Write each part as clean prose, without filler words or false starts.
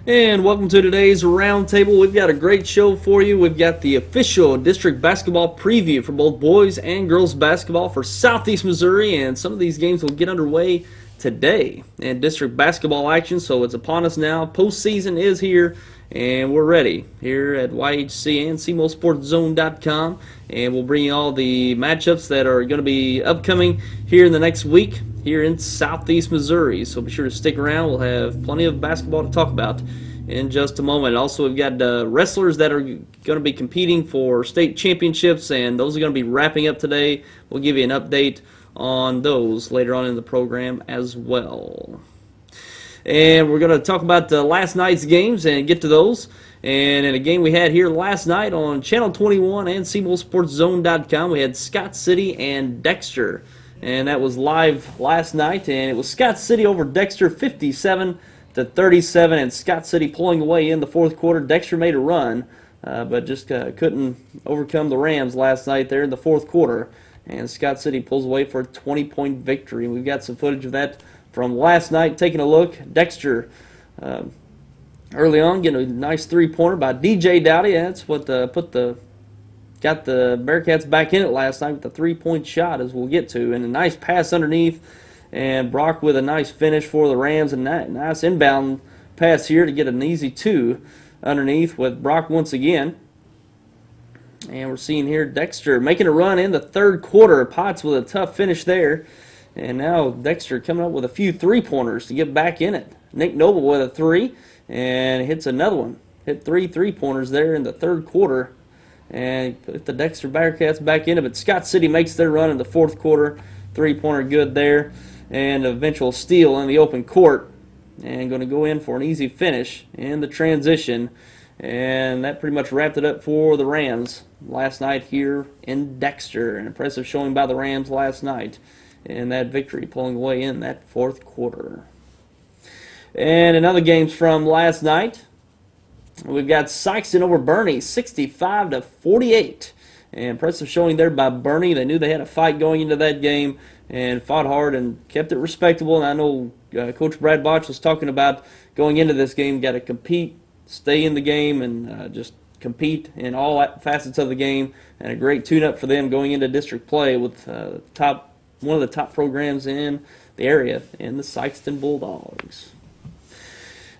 And welcome to today's Roundtable. We've got a great show for you. We've got the official district basketball preview for both boys and girls basketball for Southeast Missouri, and some of these games will get underway today. And district basketball action, so it's upon us now. Postseason is here, and we're ready here at YHC and SEMOsportszone.com. And we'll bring you all the matchups that are going to be upcoming here in the next week here in Southeast Missouri. So be sure to stick around. We'll have plenty of basketball to talk about in just a moment. Also, we've got wrestlers that are going to be competing for state championships, and those are going to be wrapping up today. We'll give you an update on those later on in the program as well. And we're going to talk about last night's games and get to those. And in a game we had here last night on Channel 21 and SEMOsportszone.com, we had Scott City and Dexter. And that was live last night, and it was Scott City over Dexter 57-37, and Scott City pulling away in the fourth quarter. Dexter made a run, but just couldn't overcome the Rams last night there in the fourth quarter, and Scott City pulls away for a 20-point victory. And we've got some footage of that from last night. Taking a look, Dexter early on getting a nice three-pointer by DJ Dowdy. That's what got the Bearcats back in it last night with the three-point shot, as we'll get to. And a nice pass underneath, and Brock with a nice finish for the Rams. And that nice inbound pass here to get an easy two underneath with Brock once again. And we're seeing here Dexter making a run in the third quarter. Potts with a tough finish there. And now Dexter coming up with a few three-pointers to get back in it. Nick Noble with a three, and hits another one. Hit three three-pointers there in the third quarter, and put the Dexter Bearcats back in it. But Scott City makes their run in the fourth quarter. Three-pointer good there, and eventual steal in the open court. And going to go in for an easy finish in the transition. And that pretty much wrapped it up for the Rams last night here in Dexter. An impressive showing by the Rams last night in that victory, pulling away in that fourth quarter. And in other games from last night, we've got Sykeston over Bernie, 65-48. And impressive showing there by Bernie. They knew they had a fight going into that game and fought hard and kept it respectable. And I know Coach Brad Botch was talking about going into this game, got to compete, stay in the game, and just compete in all facets of the game. And a great tune-up for them going into district play with one of the top programs in the area in the Sykeston Bulldogs.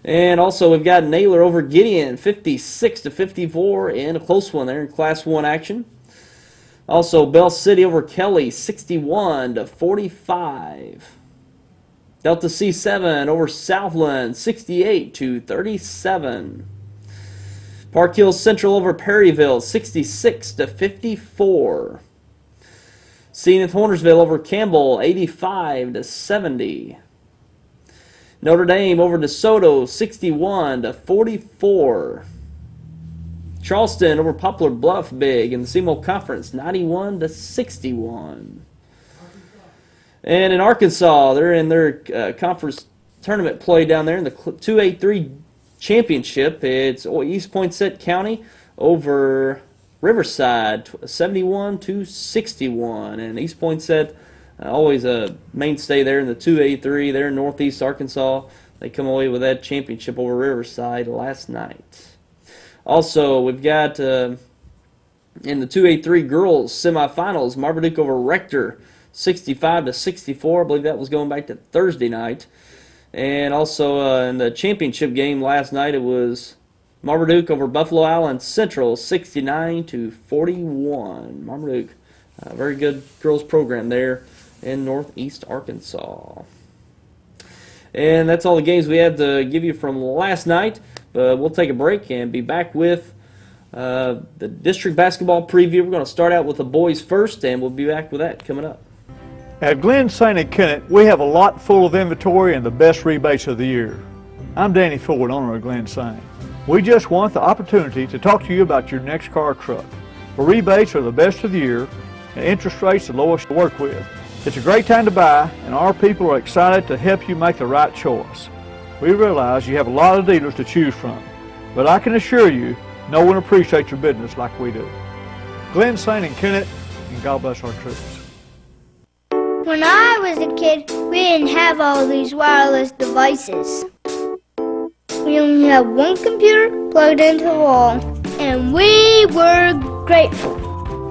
And also we've got Naylor over Gideon, 56-54 in a close one there in Class 1 action. Also Bell City over Kelly, 61-45. Delta C7 over Southland, 68-37. Park Hills Central over Perryville, 66-54. Zenith Hornersville over Campbell, 85-70. Notre Dame over DeSoto, 61-44. Charleston over Poplar Bluff big in the SEMO Conference, 91-61. And in Arkansas, they're in their conference tournament play down there in the 2A3 championship. It's East Poinsett County over Riverside, 71-61. And East Poinsett, always a mainstay there in the 2A3 there in Northeast Arkansas. They come away with that championship over Riverside last night. Also, we've got in the 2A3 girls semifinals, Marmaduke over Rector, 65-64. I believe that was going back to Thursday night. And also in the championship game last night, it was Marmaduke over Buffalo Island Central, 69-41. Marmaduke, a very good girls program there in Northeast Arkansas. And that's all the games we had to give you from last night. But we'll take a break and be back with the district basketball preview. We're going to start out with the boys first, and we'll be back with that coming up. At Glen St. and Kennett, we have a lot full of inventory and the best rebates of the year. I'm Danny Ford, owner of Glen St. We just want the opportunity to talk to you about your next car or truck. The rebates are the best of the year, and interest rates the lowest to work with. It's a great time to buy, and our people are excited to help you make the right choice. We realize you have a lot of dealers to choose from, but I can assure you, no one appreciates your business like we do. Glen St. and Kennett, and God bless our troops. When I was a kid, we didn't have all these wireless devices. We only had one computer plugged into the wall, and we were grateful.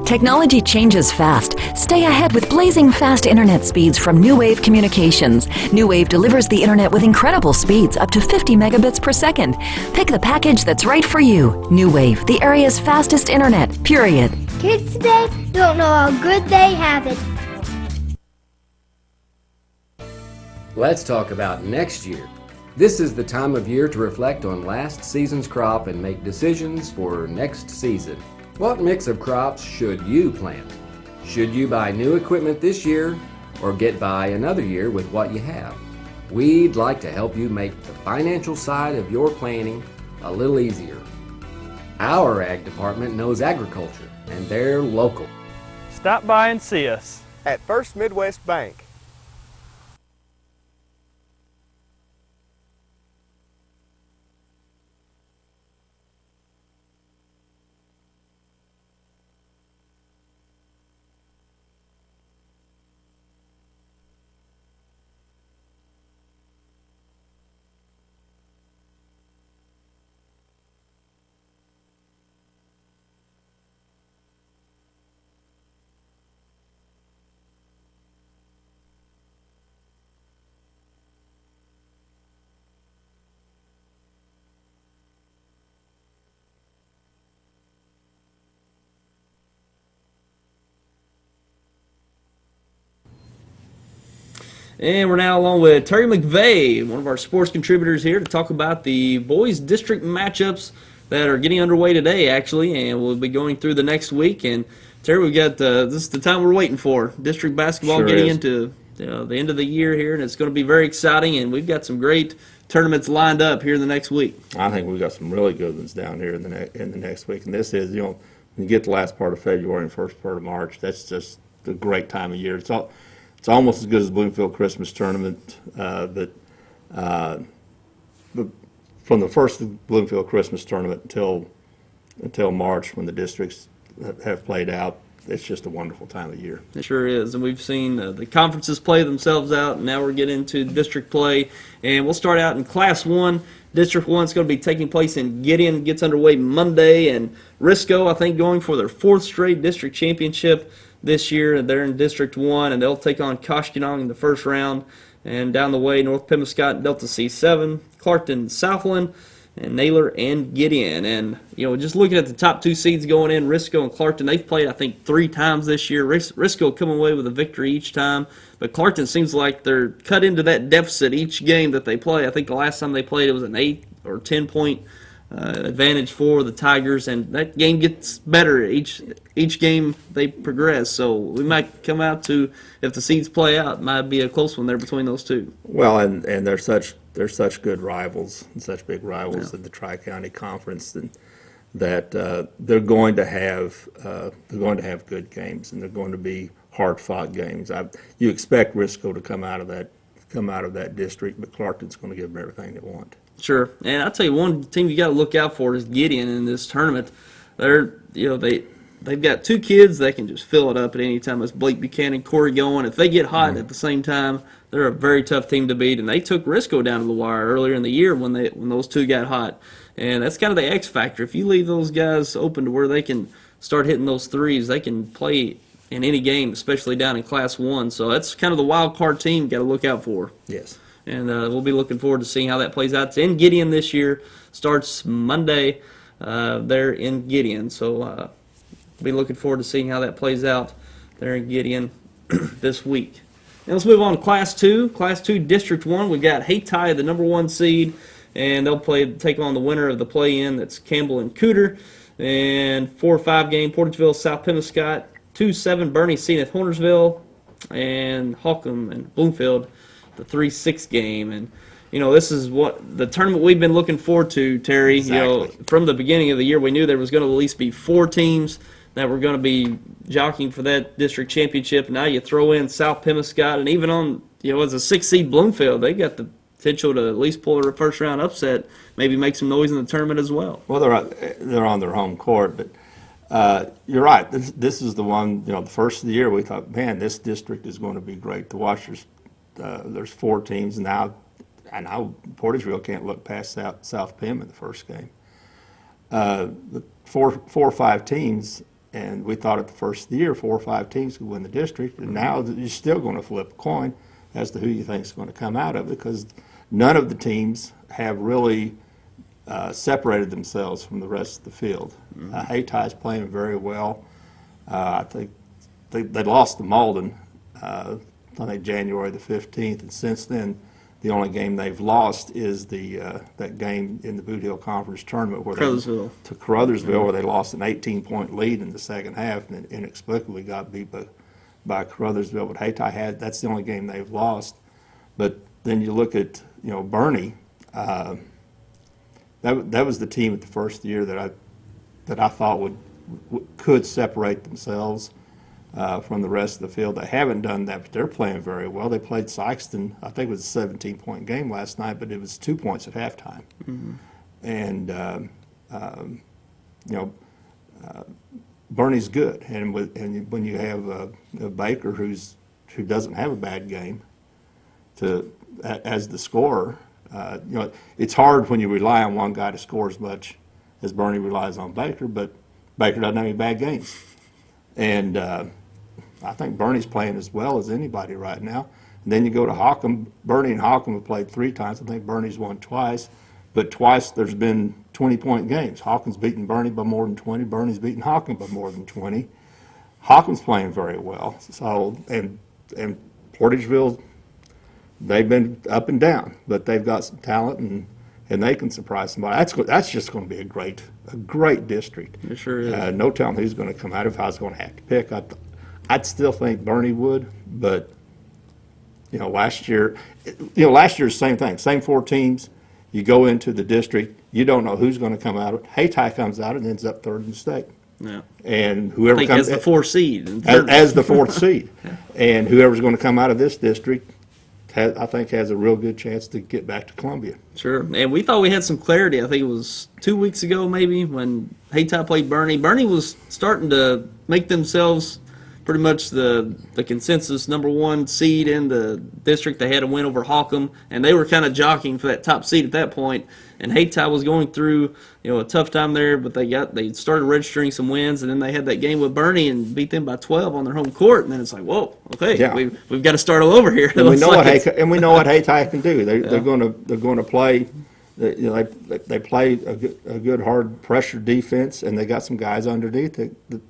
Technology changes fast. Stay ahead with blazing fast internet speeds from New Wave Communications. New Wave delivers the internet with incredible speeds, up to 50 megabits per second. Pick the package that's right for you. New Wave, the area's fastest internet, period. Kids today don't know how good they have it. Let's talk about next year. This is the time of year to reflect on last season's crop and make decisions for next season. What mix of crops should you plant? Should you buy new equipment this year or get by another year with what you have? We'd like to help you make the financial side of your planning a little easier. Our ag department knows agriculture and they're local. Stop by and see us at First Midwest Bank. And we're now along with Terry McVey, one of our sports contributors here, to talk about the boys district matchups that are getting underway today, actually, and we'll be going through the next week. And Terry, we've got this is the time we're waiting for. District basketball Sure getting is. into the end of the year here, and it's going to be very exciting. And we've got some great tournaments lined up here in the next week. I think we've got some really good ones down here in the next week. And this is, when you get the last part of February and first part of March, that's just a great time of year. It's almost as good as the Bloomfield Christmas Tournament, but from the first Bloomfield Christmas Tournament until March, when the districts have played out, it's just a wonderful time of year. It sure is, and we've seen the conferences play themselves out, and now we're getting into district play, and we'll start out in Class 1. District 1 is going to be taking place in Gideon, gets underway Monday, and Risco, I think, going for their fourth straight district championship this year. They're in District 1, and they'll take on Koshkonong in the first round, and down the way, North Pemiscot, Delta C7, Clarkton, Southland, and Naylor and Gideon. And, just looking at the top two seeds going in, Risco and Clarkton, they've played, I think, 3 times this year. Risco coming away with a victory each time, but Clarkton seems like they're cut into that deficit each game that they play. I think the last time they played, it was an 8 or 10-point advantage for the Tigers, and that game gets better each game they progress. So we might come out to, if the seeds play out, it might be a close one there between those two. Well, and they're such good rivals and such big rivals in the Tri-County Conference, and that they're going to have good games, and they're going to be hard-fought games. You expect Risco to come out of that district, but Clarkton's going to give them everything they want. Sure, and I'll tell you, one team you got to look out for is Gideon in this tournament. They've got 2 kids that can just fill it up at any time. It's Blake Buchanan, Corey Gowan. If they get hot at the same time, they're a very tough team to beat. And they took Risco down to the wire earlier in the year when those 2 got hot. And that's kind of the X factor. If you leave those guys open to where they can start hitting those threes, they can play in any game, especially down in Class 1. So that's kind of the wild card team you got to look out for. Yes. And we'll be looking forward to seeing how that plays out. It's in Gideon this year. Starts Monday there in Gideon. So we'll be looking forward to seeing how that plays out there in Gideon this week. And let's move on to Class 2. Class 2, District 1. We've got Hayti, the number 1 seed, and they'll take on the winner of the play-in. That's Campbell and Cooter. And 4-5 game, Portageville, South Pemiscot. 2-7, Bernie, Zenith, Hornersville. And Holcomb and Bloomfield, the 3-6 game. And this is what the tournament we've been looking forward to, Terry. Exactly. From the beginning of the year, we knew there was going to at least be 4 teams that were going to be jockeying for that district championship. Now you throw in South Pemiscot, and even on as a 6 seed Bloomfield, they got the potential to at least pull a first round upset, maybe make some noise in the tournament as well. Well, they're on their home court, but you're right. This is the one. The first of the year we thought, man, this district is going to be great to watch. There's 4 teams now. I know Portageville can't look past South Pim in the first game. The four or five teams, and we thought at the first of the year 4 or 5 teams could win the district, and now you're still going to flip a coin as to who you think is going to come out of it, because none of the teams have really separated themselves from the rest of the field. Haytie's playing very well. I think they lost to Malden, I think January the 15th, and since then the only game they've lost is that game in the Boot Hill Conference tournament where Crothersville. to Crothersville, where they lost an 18-point lead in the second half and then inexplicably got beat by Crothersville. But Hayti that's the only game they've lost. But then you look at Bernie. That was the team at the first year that I thought could separate themselves from the rest of the field. They haven't done that, but they're playing very well. They played Sykeston. I think it was a 17-point game last night, but it was 2 points at halftime. And Bernie's good, and when you have a Baker who doesn't have a bad game as the scorer, it's hard when you rely on one guy to score as much as Bernie relies on Baker, but Baker doesn't have any bad games. And I think Bernie's playing as well as anybody right now. And then you go to Hockham. Bernie and Hockham have played 3 times. I think Bernie's won twice, but twice there's been 20-point games. Hockham's beaten Bernie by more than 20. Bernie's beaten Hockham by more than 20. Hockham's playing very well. So and Portageville, they've been up and down, but they've got some talent and they can surprise somebody. That's just going to be a great district. It sure is. No telling who's going to come out. If I was going to have to pick, I'd still think Bernie would, but last year the same thing. Same 4 teams. You go into the district, you don't know who's going to come out of it. Hayti comes out and ends up 3rd in the state. Yeah. And whoever I think comes as the 4th seed. as the 4th seed, and whoever's going to come out of this district, I think has a real good chance to get back to Columbia. Sure, and we thought we had some clarity. I think it was 2 weeks ago maybe when Hayti played Bernie. Bernie was starting to make themselves pretty much the consensus #1 seed in the district. They had a win over Hockham, and they were kind of jockeying for that top seed at that point. And Hayti was going through a tough time there, but they started registering some wins, and then they had that game with Bernie and beat them by 12 on their home court. And then it's like, whoa, okay, Yeah. we've got to start all over here. And we know what Hayti can do. They're going to play. They play a good hard pressure defense, and they got some guys underneath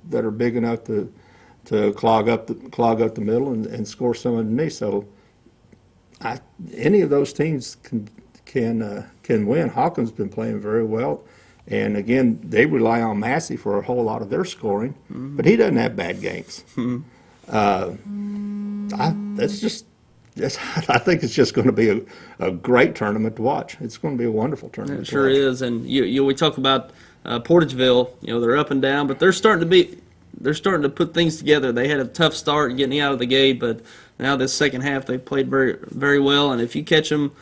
that are big enough to clog up the middle and score some underneath. So any of those teams can win. Hawkins been playing very well, and again they rely on Massey for a whole lot of their scoring, but he doesn't have bad games. I think it's just going to be a great tournament to watch. It's going to be a wonderful tournament. It sure is, and we talk about Portageville. They're up and down, but they're starting to put things together. They had a tough start getting out of the gate, but now this second half they played very, very well. And if you catch them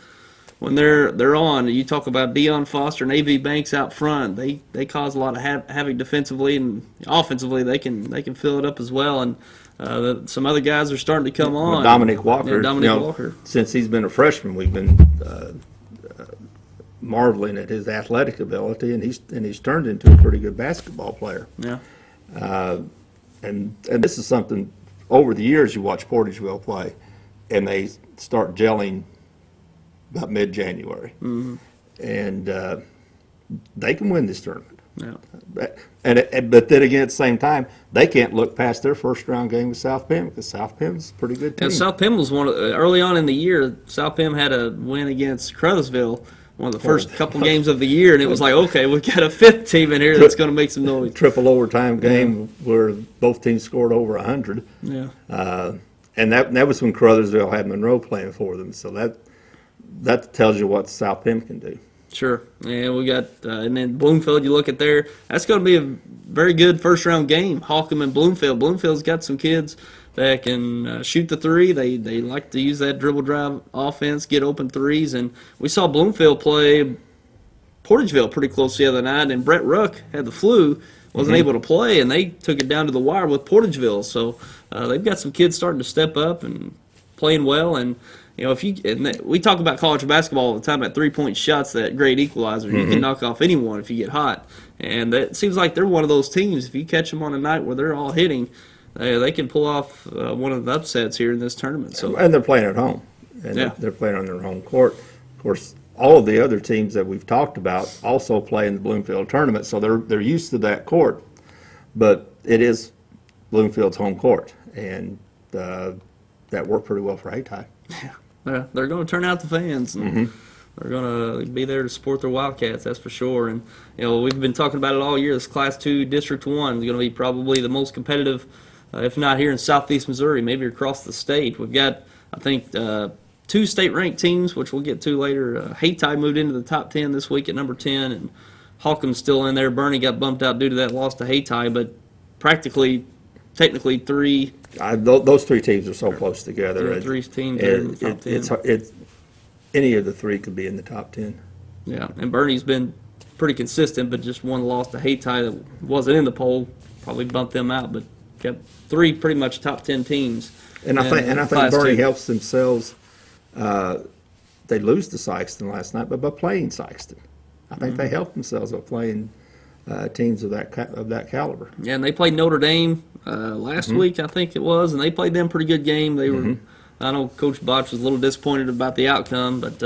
when they're on, you talk about Dion Foster and A.V. Banks out front. They cause a lot of havoc defensively, and offensively they can fill it up as well. And some other guys are starting to come on. Dominic Walker. Walker. Since he's been a freshman, we've been marveling at his athletic ability, and he's turned into a pretty good basketball player. Yeah. And this is something, over the years you watch Portageville play, and they start gelling about mid-January. And they can win this tournament. Yeah. But then again, at the same time, they can't look past their first-round game with South Pim, because South Pim's a pretty good team. And South Pim was early on in the year, South Pim had a win against Crothersville, one of the first couple games of the year, and it was like, okay, we've got a 5th team in here that's going to make some noise. Triple overtime game where both teams scored over 100. Yeah. And that was when Crothersville had Monroe playing for them. So that tells you what South Pim can do. Sure. And we got, and then Bloomfield, you look at there, that's going to be a very good first-round game, Hockham and Bloomfield. Bloomfield's got some kids that can shoot the three. They like to use that dribble drive offense, get open threes. And we saw Bloomfield play Portageville pretty close the other night, and Brett Ruck had the flu, wasn't able to play, and they took it down to the wire with Portageville. So they've got some kids starting to step up and playing well. And if you we talk about college basketball all the time about 3-point shots, that great equalizer. You can knock off anyone if you get hot, and it seems like they're one of those teams. If you catch them on a night where they're all hitting, they can pull off one of the upsets here in this tournament. So And they're playing at home, and they're playing on their home court. Of course, all of the other teams that we've talked about also play in the Bloomfield tournament, so they're used to that court. But it is Bloomfield's home court, and that worked pretty well for Hayti. Yeah, they're going to turn out the fans, and they're going to be there to support their Wildcats, that's for sure. And we've been talking about it all year. This Class 2 District 1 is going to be probably the most competitive, if not here in Southeast Missouri, maybe across the state. We've got, I think, 2 state-ranked teams, which we'll get to later. Hayti moved into the top 10 this week at number 10, and Holcomb's still in there. Bernie got bumped out due to that loss to Hayti, but technically 3. Those 3 teams are so close together. 3 teams are in the top 10. Any of the 3 could be in the top 10. Yeah, and Bernie's been pretty consistent, but just one loss to Hayti that wasn't in the poll probably bumped them out, but kept 3 pretty much top 10 teams. And I think Bernie helps themselves. They lose to Sykeston last night, but by playing Sykeston, I think they helped themselves by playing teams of that caliber. Yeah, and they played Notre Dame last week, I think it was, and they played them pretty good game. They were. I know Coach Botch was a little disappointed about the outcome, but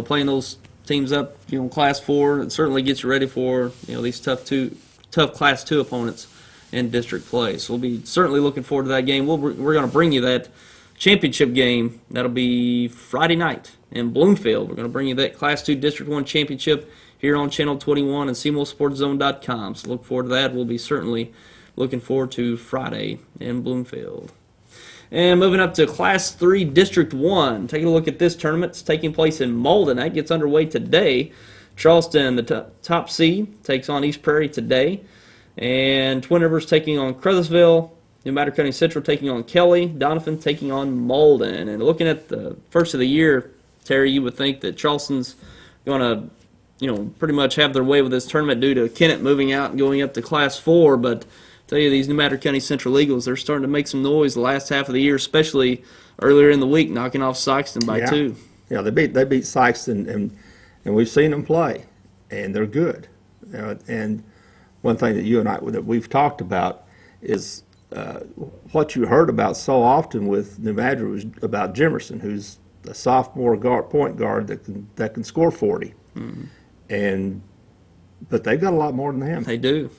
playing those teams up, Class 4, it certainly gets you ready for these tough Class 2 opponents in district play. So we'll be certainly looking forward to that game. We're going to bring you that championship game. That'll be Friday night in Bloomfield. We're going to bring you that Class 2 District 1 championship here on Channel 21 and SEMOsportszone.com. So look forward to that. We'll be certainly looking forward to Friday in Bloomfield. And moving up to Class 3 District 1, taking a look at this tournament. It's taking place in Malden. That gets underway today. Charleston, the top seed, takes on East Prairie today. And Twin Rivers taking on Crothersville. New Matter County Central taking on Kelly. Donovan taking on Malden. And looking at the first of the year, Terry, you would think that Charleston's going to, pretty much have their way with this tournament due to Kennett moving out and going up to Class 4. But tell you, these New Matter County Central Eagles, they're starting to make some noise the last half of the year, especially earlier in the week, knocking off Sykeston by 2. Yeah, they beat Sykeston, and we've seen them play, and they're good. And one thing that you and I that we've talked about is what you heard about so often with New Madrid was about Jimerson, who's a sophomore point guard that can score 40, but they've got a lot more than him. They do.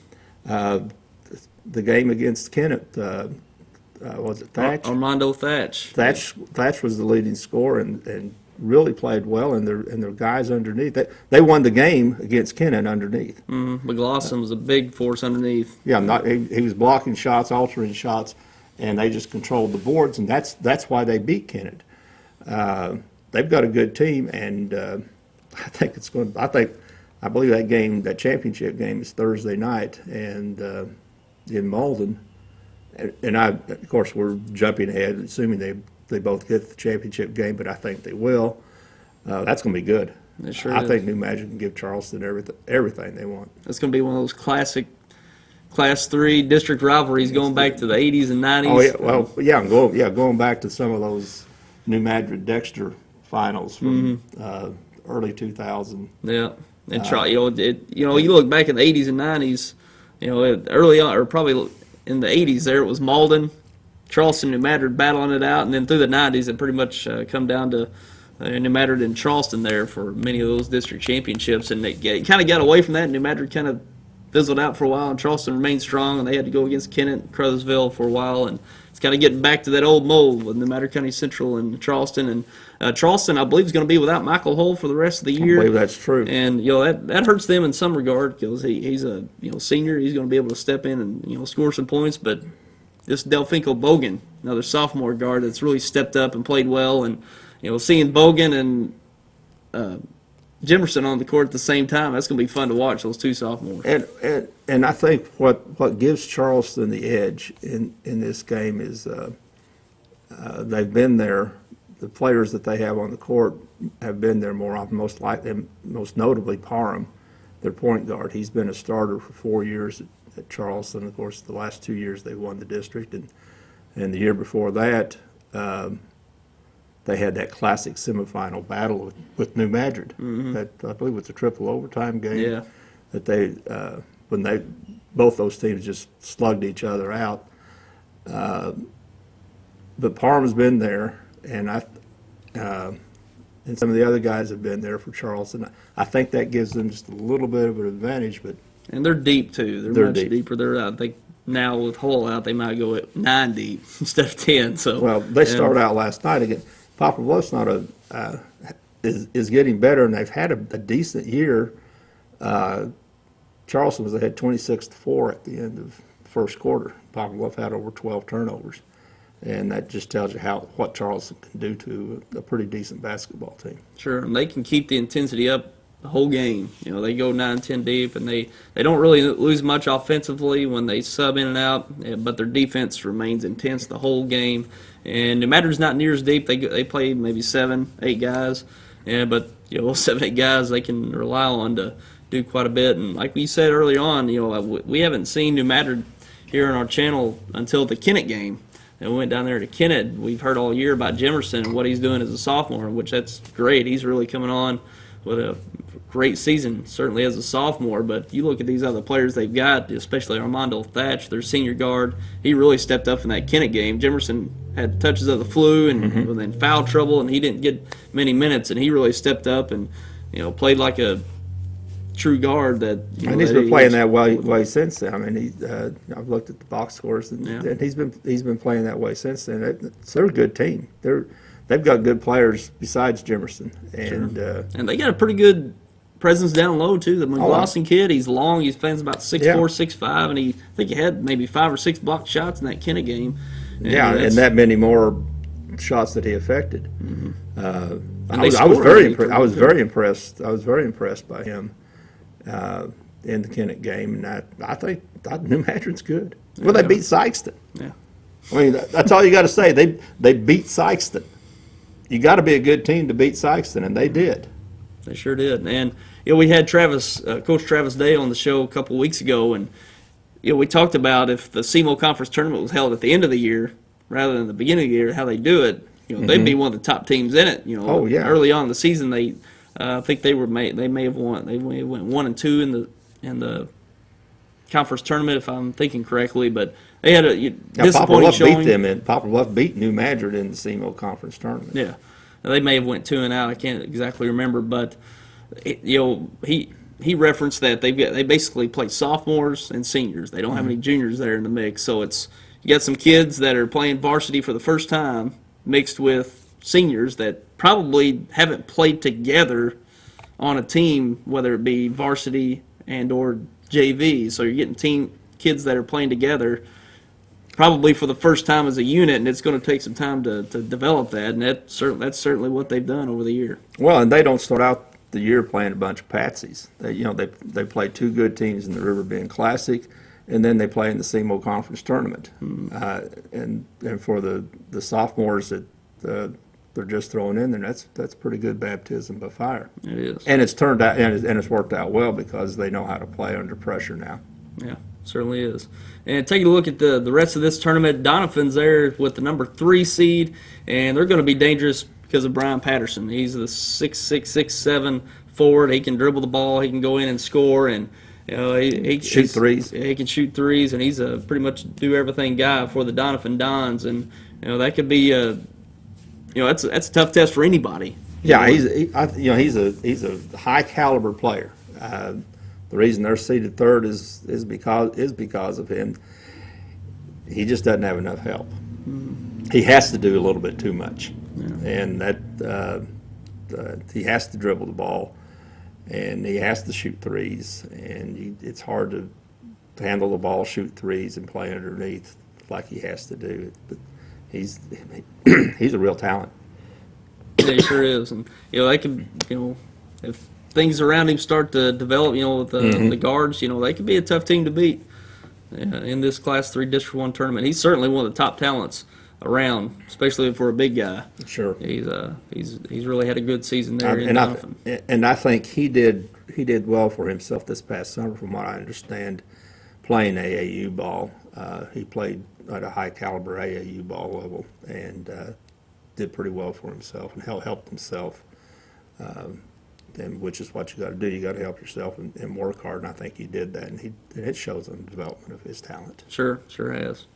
The game against Kennett, was it Thatch? Armando Thatch. Thatch was the leading scorer and really played well, and their guys underneath. They won the game against Kennett underneath. McLaughlin was a big force underneath. Yeah, he was blocking shots, altering shots, and they just controlled the boards, and that's why they beat Kennett. They've got a good team, and I believe that championship game is Thursday night, and in Malden, and of course we're jumping ahead, assuming they both get the championship game, but I think they will. That's going to be good. It sure I is. think New Magic can give Charleston everything they want. It's going to be one of those classic Class 3 district rivalries going back to the 80s and 90s. Oh yeah, well going back to some of those New Madrid Dexter finals from early 2000. Yeah, and you look back in the 80s and 90s. Early on, or probably in the 80s there, it was Malden, Charleston, New Madrid battling it out, and then through the 90s it pretty much come down to New Madrid and Charleston there for many of those district championships, and they kind of got away from that. New Madrid kind of fizzled out for a while, and Charleston remained strong, and they had to go against Kennett and Crothersville for a while, and it's kind of getting back to that old mold with New Matter County Central and Charleston. And Charleston, I believe, is going to be without Michael Hull for the rest of the year. I believe that's true. And that hurts them in some regard because he's a senior. He's going to be able to step in and score some points. But this Delfinko Bogan, another sophomore guard that's really stepped up and played well. And seeing Bogan and Jimerson on the court at the same time, that's going to be fun to watch, those two sophomores. And I think what gives Charleston the edge in this game is they've been there. The players that they have on the court have been there more often, most notably Parham, their point guard. He's been a starter for 4 years at Charleston. Of course, the last 2 years they won the district, and the year before that, they had that classic semifinal battle with New Madrid. That I believe was a triple overtime game. Yeah. That they when they both those teams just slugged each other out. But Parham's been there, and and some of the other guys have been there for Charleston. I think that gives them just a little bit of an advantage, but And they're deep too. They're much deeper. I think now with Hull out, they might go at 9 deep instead of 10. So well, they started out last night again. Poplar Bluff's not is getting better, and they've had a decent year. Charleston was ahead 26-4 at the end of the first quarter. Poplar Bluff had over 12 turnovers, and that just tells you what Charleston can do to a pretty decent basketball team. Sure, and they can keep the intensity up the whole game. They go 9-10 deep, and they don't really lose much offensively when they sub in and out, but their defense remains intense the whole game. And no matter it's not near as deep, they play maybe 7-8 guys, but 7-8 guys they can rely on to do quite a bit. And like we said early on, we haven't seen New Madrid here on our channel until the Kennett game. And we went down there to Kennett. We've heard all year about Jemerson and what he's doing as a sophomore, which that's great. He's really coming on with a great season, certainly as a sophomore. But you look at these other players they've got, especially Armando Thatch, their senior guard. He really stepped up in that Kennett game. Jemerson had touches of the flu and was in foul trouble, and he didn't get many minutes. And he really stepped up and played like a true guard. And he's been playing that way since then. I mean, I've looked at the box scores, and he's been playing that way since then. They're a good team. They've got good players besides Jemerson, and they got a pretty good presence down low too. The McLaughlin kid, he's long. He's playing about 6'4", 6'5", and I think he had maybe 5 or 6 blocked shots in that Kennett game. And that many more shots that he affected. I was very impressed. I was very impressed by him in the Kennett game, and I think New Madrid's good. Well, they beat Sykeston. Yeah, I mean that's all you got to say. They beat Sykeston. You got to be a good team to beat Sykeston, and they did. They sure did. And we had Coach Travis Day on the show a couple weeks ago, and we talked about if the SEMO conference tournament was held at the end of the year rather than the beginning of the year, how they do it. They'd be one of the top teams in it. Early on in the season, I think they may have won. They went 1-2 in the conference tournament, if I'm thinking correctly. But they had a disappointing showing. Poplar Bluff beat New Madrid in the SEMO conference tournament. Yeah, they may have went 2-0. I can't exactly remember, but he referenced that they basically play sophomores and seniors. They don't have any juniors there in the mix, so you got some kids that are playing varsity for the first time mixed with seniors that probably haven't played together on a team, whether it be varsity and or JV. So you're getting kids that are playing together probably for the first time as a unit, and it's going to take some time to develop that. And that's certainly what they've done over the year. Well, and they don't start out the year playing a bunch of patsies. They play 2 good teams in the River Bend Classic, and then they play in the SEMO conference tournament. And for the sophomores that they're just throwing in there, that's pretty good baptism by fire. It is. And it's turned out and it's worked out well because they know how to play under pressure now. Yeah, certainly is. And taking a look at the rest of this tournament, Doniphan's there with the number 3 seed, and they're going to be dangerous because of Brian Patterson. He's the 6'6", 6'7" forward. He can dribble the ball. He can go in and score, and he shoot threes. He can shoot threes, and he's a pretty much do everything guy for the Doniphan Dons, and that could be that's a tough test for anybody. Yeah, he's a high caliber player. The reason they're seeded 3rd is because of him. He just doesn't have enough help. He has to do a little bit too much, and that he has to dribble the ball, and he has to shoot threes, and it's hard to handle the ball, shoot threes, and play underneath like he has to do. But he's a real talent. Yeah, he sure is, and they can if things around him start to develop, with the guards, they could be a tough team to beat in this Class 3 District 1 tournament. He's certainly one of the top talents around, especially for a big guy. Sure, he's really had a good season there in Doniphan. And I think he did well for himself this past summer, from what I understand, playing AAU ball. He played at a high caliber AAU ball level, and did pretty well for himself and helped himself. And which is what you got to do. You got to help yourself and work hard. And I think he did that, and it shows on the development of his talent. Sure has.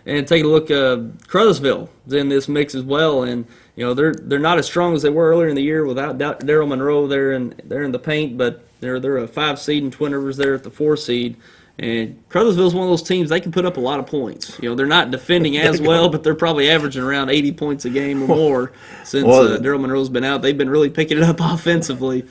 And take a look, Crothersville is in this mix as well, and they're not as strong as they were earlier in the year without Daryl Monroe. They're in the paint, but they're a 5 seed, and Twin Rivers there at the 4 seed. And Crothersville's one of those teams, they can put up a lot of points. They're not defending as well, but they're probably averaging around 80 points a game or more since Daryl Monroe's been out. They've been really picking it up offensively.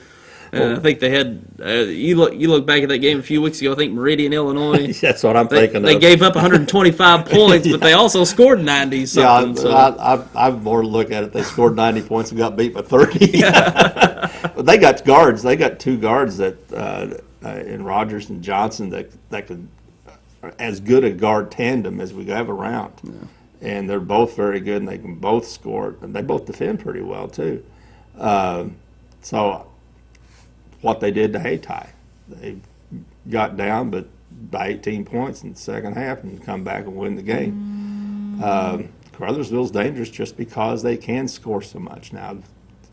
I think they had, you look back at that game a few weeks ago, I think Meridian, Illinois. That's what I'm thinking They of. gave up 125 points, but they also scored 90 something. I more look at it. They scored 90 points and got beat by 30. But they got guards. They got 2 guards that in Rogers and Johnson that could as good a guard tandem as we have around. Yeah. And they're both very good, and they can both score, and they both defend pretty well too. So what they did to Hayti, they got down but by 18 points in the second half and come back and win the game. Crothersville's dangerous just because they can score so much. Now,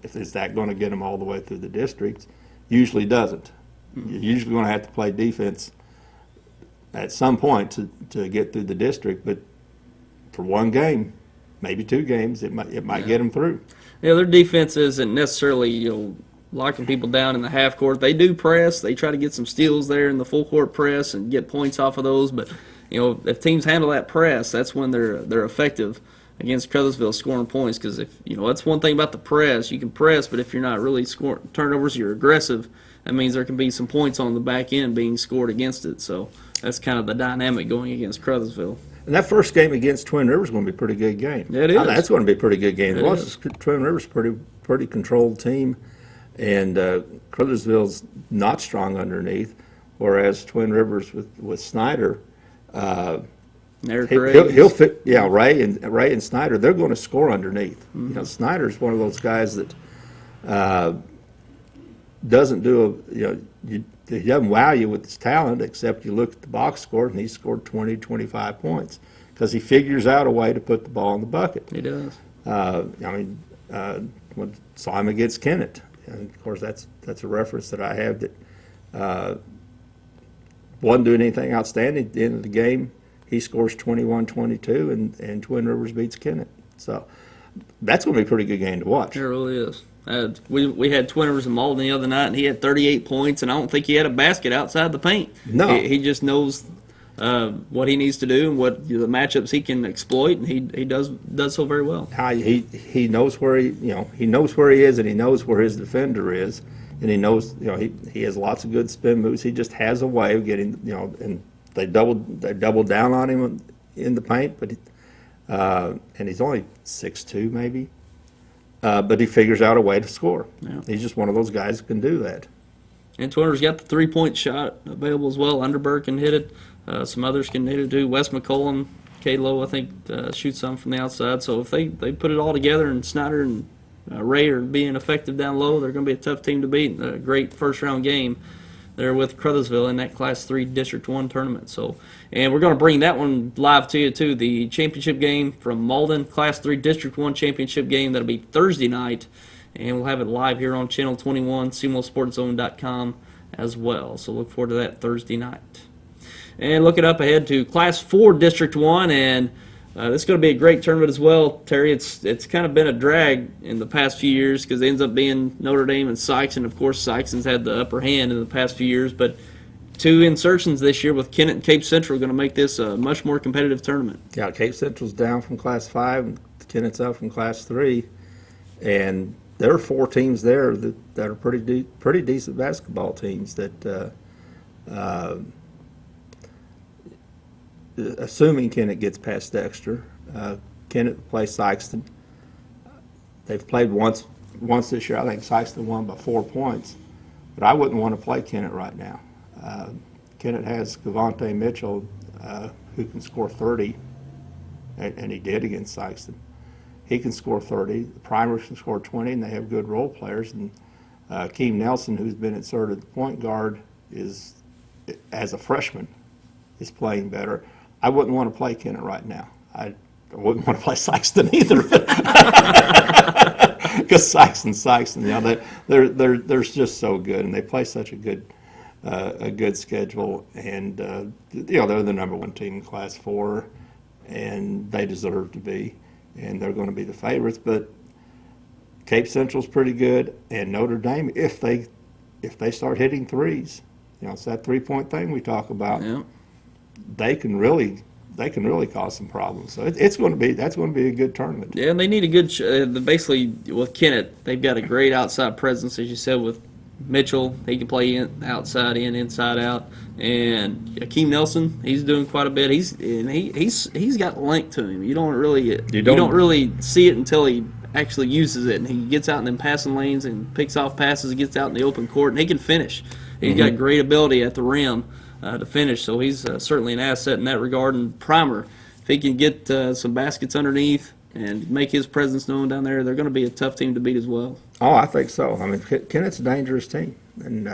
is that going to get them all the way through the district? Usually doesn't. You're usually going to have to play defense at some point to get through the district, but for one game, maybe 2 games, it might get them through. Yeah, their defense isn't necessarily locking people down in the half court. They do press. They try to get some steals there in the full court press and get points off of those. But if teams handle that press, that's when they're effective against Crothersville scoring points. Because if that's one thing about the press, you can press, but if you're not really scoring turnovers, you're aggressive. That means there can be some points on the back end being scored against it. So that's kind of the dynamic going against Crothersville. And that first game against Twin Rivers is going to be a pretty good game. Yeah, it is. That's going to be a pretty good game. It Twin Rivers is a pretty controlled team, and Crothersville's not strong underneath, whereas Twin Rivers with Snyder, he'll fit. Yeah, Ray and Snyder, they're going to score underneath. Mm-hmm. Snyder's one of those guys that doesn't do he doesn't wow you with his talent, except you look at the box score and he scored 20, 25 points because he figures out a way to put the ball in the bucket. He does. When Simon gets Kennett, and of course that's a reference that I have that wasn't doing anything outstanding at the end of the game. He scores 21-22 and Twin Rivers beats Kennett. So that's going to be a pretty good game to watch. It really is. We had Twin Rivers and Malden the other night, and he had 38 points, and I don't think he had a basket outside the paint. No. He just knows what he needs to do and what the matchups he can exploit, and he does so very well. He knows where he knows where he is, and he knows where his defender is, and he knows he has lots of good spin moves. He just has a way of getting and they double down on him in the paint, but and he's only 6'2" maybe. But he figures out a way to score. Yeah. He's just one of those guys who can do that. And Twin Rivers got the 3-point shot available as well. Underberg can hit it. Some others can hit it too. Wes McCollum, K-Low, I think, shoots some from the outside. So if they put it all together, and Snyder and Ray are being effective down low, they're going to be a tough team to beat. A great first-round game there with Crothersville in that Class 3 District 1 tournament. So, and we're going to bring that one live to you too, the championship game from Malden, Class 3 District 1 championship game. That'll be Thursday night, and we'll have it live here on Channel 21, SEMOsportZone.com as well. So look forward to that Thursday night. And looking up ahead to Class 4 District 1, and this is going to be a great tournament as well, Terry. It's kind of been a drag in the past few years because it ends up being Notre Dame and Sykes, and of course Sykeston's had the upper hand in the past few years. But 2 insertions this year with Kennett and Cape Central are going to make this a much more competitive tournament. Yeah, Cape Central's down from Class 5, and Kennett's up from Class 3, and there are 4 teams there that are pretty decent basketball teams that. Assuming Kennett gets past Dexter, Kennett plays Sykeston. They've played once this year. I think Sykeston won by 4 points, but I wouldn't want to play Kennett right now. Kennett has Cavante Mitchell, who can score 30, and he did against Sykeston. He can score 30. The Primers can score 20, and they have good role players. And Keem Nelson, who's been inserted at point guard, is as a freshman is playing better. I wouldn't want to play Kennett right now. I wouldn't want to play Sykeston either. Because Sykeston, you know, they're just so good, and they play such a good schedule, and you know, they're the number one team in Class 4, and they deserve to be, and they're going to be the favorites. But Cape Central's pretty good, and Notre Dame, if they start hitting threes, you know, it's that 3-point thing we talk about. Yeah. They can really cause some problems. So that's going to be a good tournament. Yeah, and they need a good. Basically, with Kennett, they've got a great outside presence, as you said, with Mitchell. He can play outside in, inside out, and Akeem Nelson. He's doing quite a bit. He's got length to him. You don't really see it until he actually uses it, and he gets out in them passing lanes and picks off passes and gets out in the open court, and he can finish. He's got great ability at the rim to finish, so he's certainly an asset in that regard. And Primer, if he can get some baskets underneath and make his presence known down there, they're going to be a tough team to beat as well. Oh, I think so. I mean, Kennett's a dangerous team, and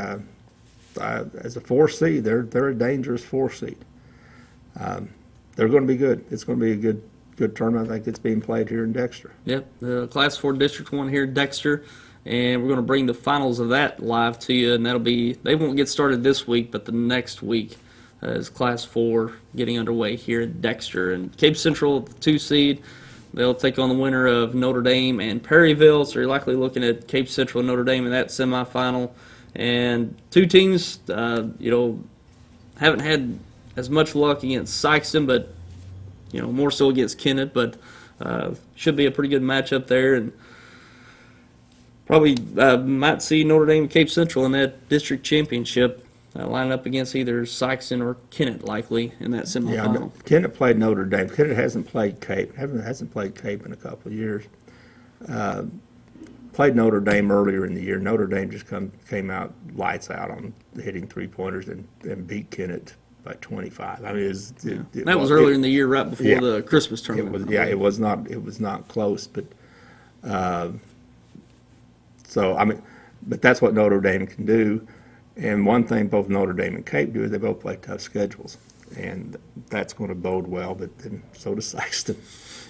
as a 4 seed, they're a dangerous 4 seed. They're going to be good. It's going to be a good tournament. I think it's being played here in Dexter. Yep, the Class 4 District 1 here in Dexter, and we're going to bring the finals of that live to you, and they won't get started this week, but the next week is Class 4 getting underway here in Dexter. And Cape Central, the 2 seed, they'll take on the winner of Notre Dame and Perryville, so you're likely looking at Cape Central and Notre Dame in that semifinal. And 2 teams, haven't had as much luck against Sykeston, but more so against Kennett, but should be a pretty good matchup there, and probably might see Notre Dame and Cape Central in that district championship lining up against either Sykeston or Kennett likely in that semifinal. Yeah, Kennett played Notre Dame. Kennett hasn't played Cape. Hasn't played Cape in a couple of years. Played Notre Dame earlier in the year. Notre Dame just came out lights out on hitting 3-pointers and beat Kennett by 25. I mean, that was earlier in the year, right before the Christmas tournament. It was not close, but so I mean, but that's what Notre Dame can do. And one thing both Notre Dame and Cape do is they both play tough schedules, and that's going to bode well. But then so does Sykeston.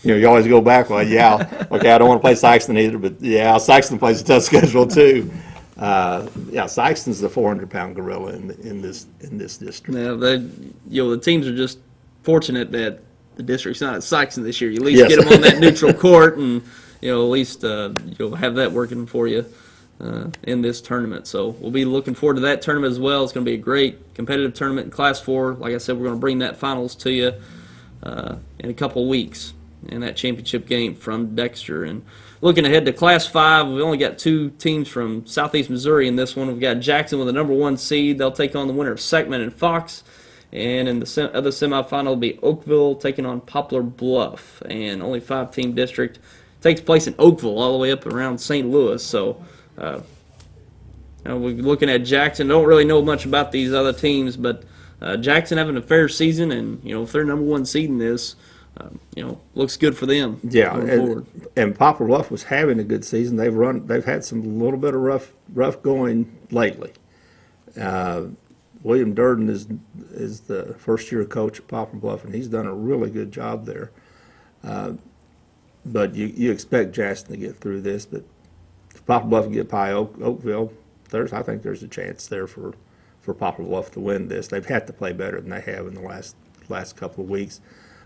You always go back. Well, yeah, okay, I don't want to play Sykeston either, but yeah, Sykeston plays a tough schedule too. Sykeston's the 400-pound gorilla in this district. Yeah, the teams are just fortunate that the district's not at Sykeston this year. You at least get them on that neutral court, and at least you'll have that working for you in this tournament. So we'll be looking forward to that tournament as well. It's going to be a great competitive tournament in Class 4. Like I said, we're going to bring that finals to you in a couple weeks in that championship game from Dexter. And looking ahead to Class 5, we've only got 2 teams from Southeast Missouri in this one. We've got Jackson with the number 1 seed. They'll take on the winner of Seckman and Fox. And in the other semifinal will be Oakville taking on Poplar Bluff. And only 5-team district. Takes place in Oakville all the way up around St. Louis. So we're looking at Jackson. Don't really know much about these other teams, but Jackson having a fair season, and if they're number 1 seed in this, looks good for them. Yeah, and Poplar Bluff was having a good season. They've had some little bit of rough going lately. William Durden is the first-year coach at Poplar Bluff, and he's done a really good job there. But you expect Jackson to get through this, but if Poplar Bluff can get by Oakville, I think there's a chance there for Poplar Bluff to win this. They've had to play better than they have in the last couple of weeks.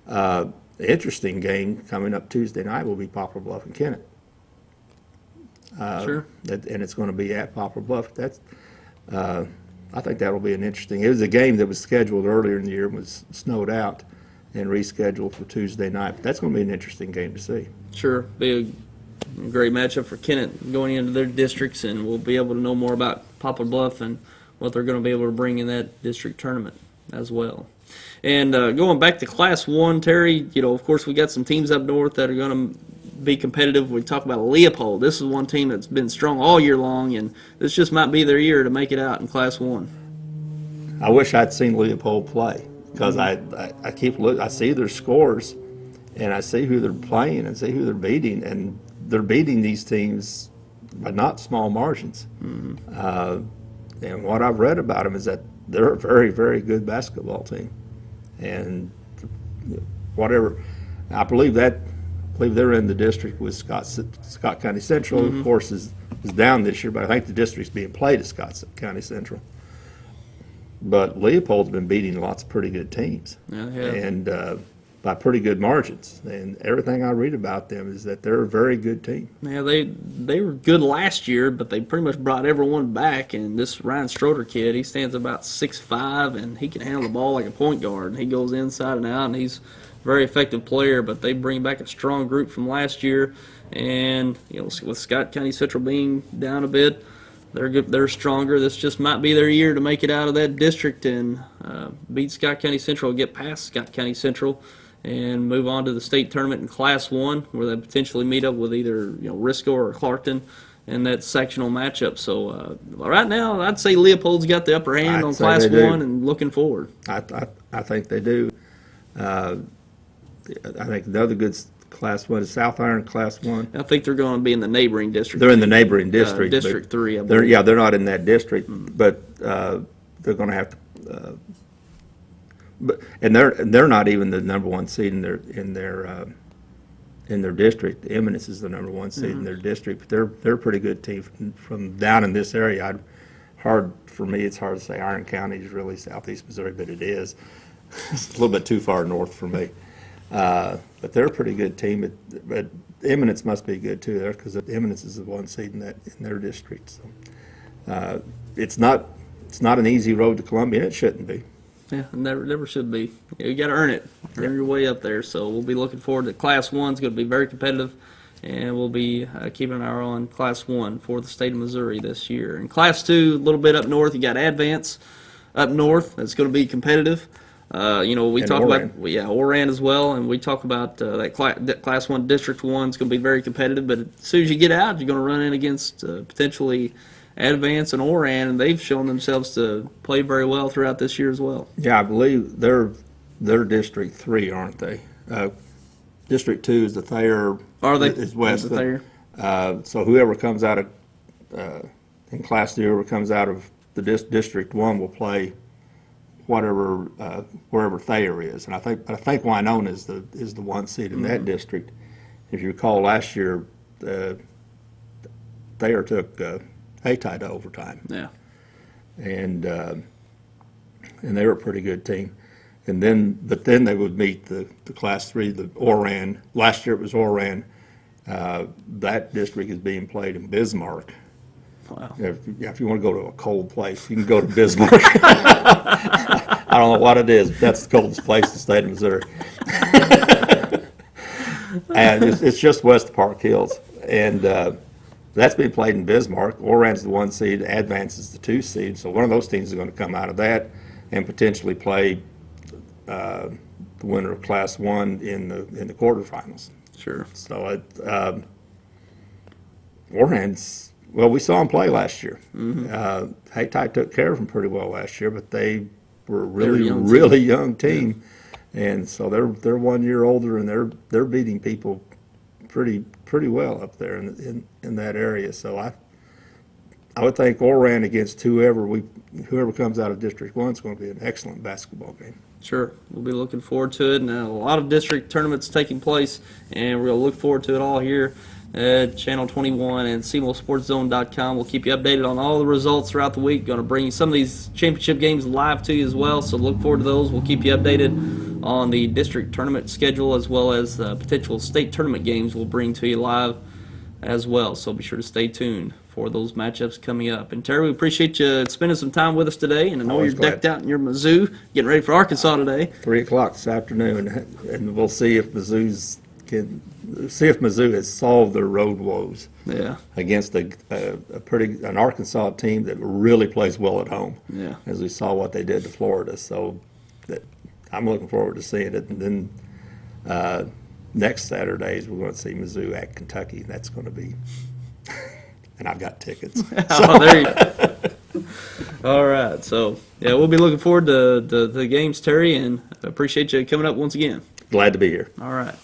The interesting game coming up Tuesday night will be Poplar Bluff and Kennett. Sure. And it's going to be at Poplar Bluff. I think that'll be an interesting. It was a game that was scheduled earlier in the year and was snowed out and rescheduled for Tuesday night. But that's going to be an interesting game to see. Sure, be a great matchup for Kennett going into their districts, and we'll be able to know more about Poplar Bluff and what they're going to be able to bring in that district tournament as well. And going back to Class 1, Terry, of course we got some teams up north that are going to be competitive. We talk about Leopold. This is one team that's been strong all year long, and this just might be their year to make it out in Class 1. I wish I'd seen Leopold play, because I keep looking. I see their scores, and I see who they're playing and see who they're beating, and they're beating these teams by not small margins. And what I've read about them is that they're a very, very good basketball team. And whatever I believe they're in the district with Scott County Central. Of course, is down this year, but I think the district's being played at Scott County Central. But Leopold's been beating lots of pretty good teams, and by pretty good margins. And everything I read about them is that they're a very good team. Yeah, they were good last year, but they pretty much brought everyone back. And this Ryan Stroder kid, he stands about 6'5", and he can handle the ball like a point guard. And he goes inside and out, and he's a very effective player. But they bring back a strong group from last year, and with Scott County Central being down a bit, they're good. They're stronger. This just might be their year to make it out of that district and beat Scott County Central, get past Scott County Central, and move on to the state tournament in Class 1, where they potentially meet up with either Risco or Clarkton in that sectional matchup. So right now, I'd say Leopold's got the upper hand on Class 1 and looking forward. I think they do. I think the other good Class 1 is South Iron Class 1. I think they're going to be in the neighboring district. They're in the neighboring district. District 3, I believe. They're not in that district, but they're going to have to. And they're not even the number one seed in their district. Eminence is the number one seed in their district, but they're a pretty good team from down in this area. It's hard to say Iron County is really southeast Missouri, but it is. It's a little bit too far north for me. But they're a pretty good team. But Eminence must be good too there, because Eminence is the one seed in their district. So it's not an easy road to Columbia. It shouldn't be. Yeah, never should be. You got to earn it. Earn your way up there. So we'll be looking forward to Class 1. It's going to be very competitive, and we'll be keeping an eye on Class 1 for the state of Missouri this year. In Class 2, a little bit up north, you got Advance up north. That's going to be competitive. We talk about Oran as well, and we talk about that Class 1 District 1 is going to be very competitive. But as soon as you get out, you're going to run in against potentially Advance and Oran, and they've shown themselves to play very well throughout this year as well. Yeah, I believe they're District 3, aren't they? District 2 is the Thayer. Are they? Is west. The Thayer. So whoever comes out of in Class 2, whoever comes out of the District 1 will play wherever Thayer is, and I think Winona is the one seed in that district. If you recall, last year Thayer took Hayti to overtime. Yeah, and they were a pretty good team. But then they would meet the Class 3, the Oran. Last year it was Oran. That district is being played in Bismarck. wow. If you want to go to a cold place, you can go to Bismarck. I don't know what it is, but that's the coldest place in the state of Missouri. And it's just west of Park Hills. And that's being played in Bismarck. Oran's the 1 seed, Advance is the 2 seed. So one of those teams is going to come out of that and potentially play the winner of Class 1 in the quarterfinals. Sure. So Oran's, well, we saw them play last year. Hayti took care of them pretty well last year, but they were a really young team, and so they're 1 year older, and they're beating people pretty well up there in that area. So I would think Oran against whoever comes out of District 1 is going to be an excellent basketball game. Sure. We'll be looking forward to it. Now, a lot of district tournaments taking place, and we're going to look forward to it all here at Channel 21 and SEMOSportsZone.com. We'll keep you updated on all the results throughout the week. Going to bring some of these championship games live to you as well, so look forward to those. We'll keep you updated on the district tournament schedule, as well as potential state tournament games we'll bring to you live as well. So be sure to stay tuned for those matchups coming up. And Terry, we appreciate you spending some time with us today, and I know Always you're decked out in your Mizzou, getting ready for Arkansas today. 3 o'clock this afternoon, and we'll see if Mizzou has solved their road woes. Yeah. Against an Arkansas team that really plays well at home. Yeah. As we saw what they did to Florida, so I'm looking forward to seeing it. And then next Saturdays we're going to see Mizzou at Kentucky. That's going to be, and I've got tickets. Oh, there you go. All right, so yeah, we'll be looking forward to the games, Terry, and appreciate you coming up once again. Glad to be here. All right.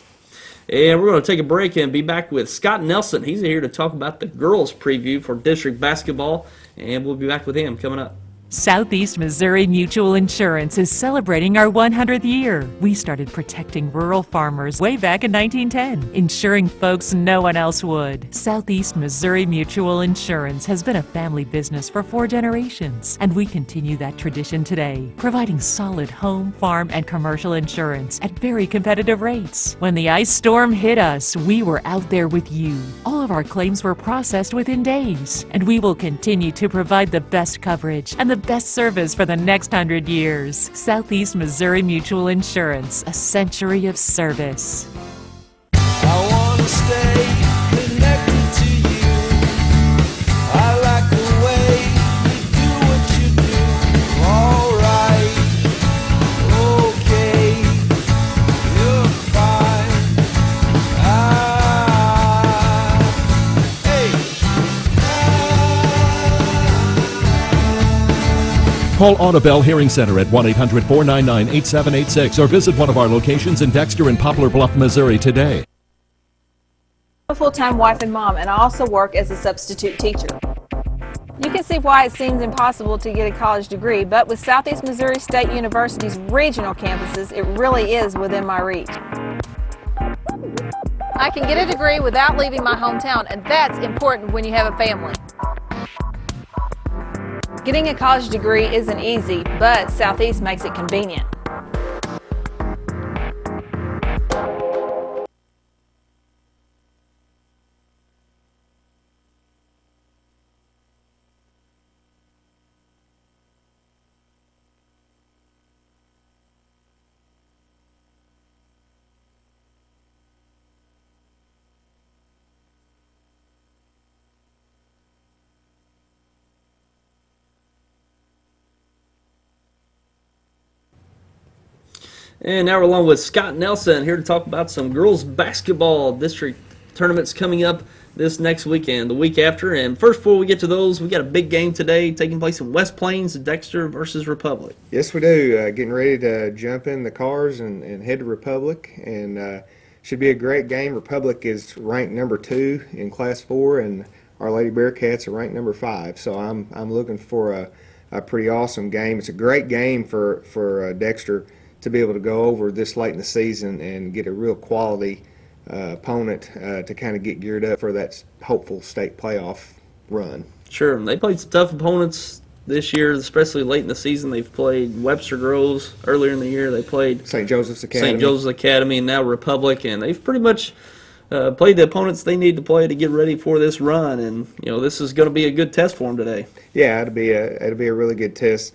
And we're going to take a break and be back with Scott Nelson. He's here to talk about the girls' preview for district basketball, and we'll be back with him coming up. Southeast Missouri Mutual Insurance is celebrating our 100th year. We started protecting rural farmers way back in 1910, insuring folks no one else would. Southeast Missouri Mutual Insurance has been a family business for 4 generations, and we continue that tradition today, providing solid home, farm, and commercial insurance at very competitive rates. When the ice storm hit us, we were out there with you. All of our claims were processed within days, and we will continue to provide the best coverage and the best service for the next 100 years. Southeast Missouri Mutual Insurance, a century of service. I want to stay connected to you. I like the way you do what you do. All right, okay, you're fine. Call Audubell Hearing Center at 1-800-499-8786 or visit one of our locations in Dexter and Poplar Bluff, Missouri today. I'm a full-time wife and mom, and I also work as a substitute teacher. You can see why it seems impossible to get a college degree, but with Southeast Missouri State University's regional campuses, it really is within my reach. I can get a degree without leaving my hometown, and that's important when you have a family. Getting a college degree isn't easy, but Southeast makes it convenient. And now we're along with Scott Nelson here to talk about some girls basketball district tournaments coming up this next weekend, the week after. And first, before we get to those, we got a big game today taking place in West Plains, Dexter versus Republic. Yes, we do. Getting ready to jump in the cars and head to Republic, and should be a great game. Republic is ranked number 2 in Class 4, and Our Lady Bearcats are ranked number 5. So I'm looking for a pretty awesome game. It's a great game for Dexter to be able to go over this late in the season and get a real quality opponent to kind of get geared up for that hopeful state playoff run. Sure. They played some tough opponents this year, especially late in the season. They've played Webster Groves earlier in the year. They played St. Joseph's Academy. St. Joseph's Academy, and now Republic, and they've pretty much played the opponents they need to play to get ready for this run. And this is going to be a good test for them today. Yeah, it'll be a really good test.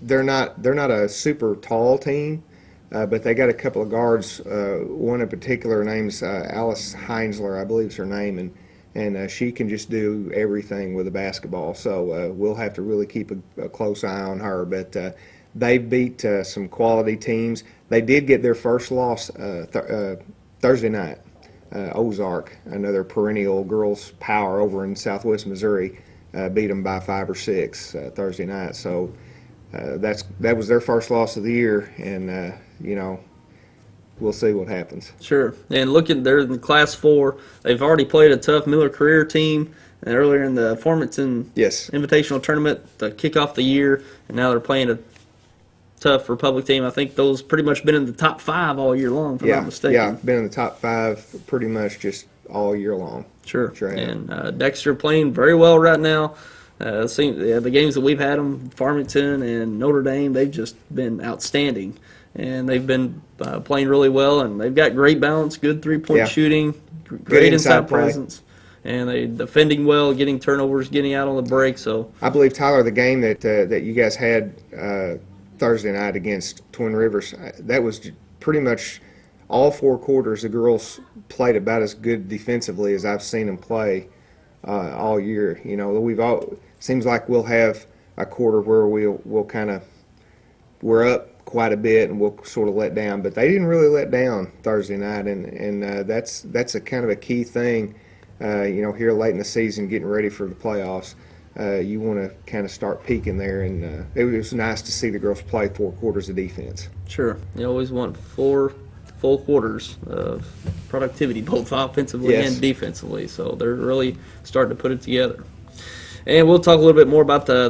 They're not a super tall team, but they got a couple of guards. One in particular, name's Alice Heinzler, I believe is her name, and she can just do everything with a basketball. So we'll have to really keep a close eye on her. But they beat some quality teams. They did get their first loss Thursday night. Ozark, another perennial girls' power over in Southwest Missouri, beat them by 5 or 6 Thursday night. So. That was their first loss of the year, and we'll see what happens. Sure. And they're in Class 4. They've already played a tough Miller Career team, and earlier in the Farmington Invitational Tournament to kick off the year, and now they're playing a tough Republic team. I think those pretty much been in the top 5 all year long, if I'm not mistaken. Yeah, been in the top 5 pretty much just all year long. Sure. And Dexter playing very well right now. The games that we've had them, Farmington and Notre Dame, they've just been outstanding. And they've been playing really well, and they've got great balance, good three-point shooting, great inside presence. And they're defending well, getting turnovers, getting out on the break. So I believe, Tyler, the game that you guys had Thursday night against Twin Rivers, that was pretty much all 4 quarters. The girls played about as good defensively as I've seen them play all year. Seems like we'll have a quarter where we're up quite a bit and we'll sort of let down, but they didn't really let down Thursday night, and that's a kind of a key thing. Here late in the season, getting ready for the playoffs, you want to kind of start peaking there, and it was nice to see the girls play 4 quarters of defense. Sure, you always want 4 full quarters of productivity, both offensively and defensively. So they're really starting to put it together. And we'll talk a little bit more about the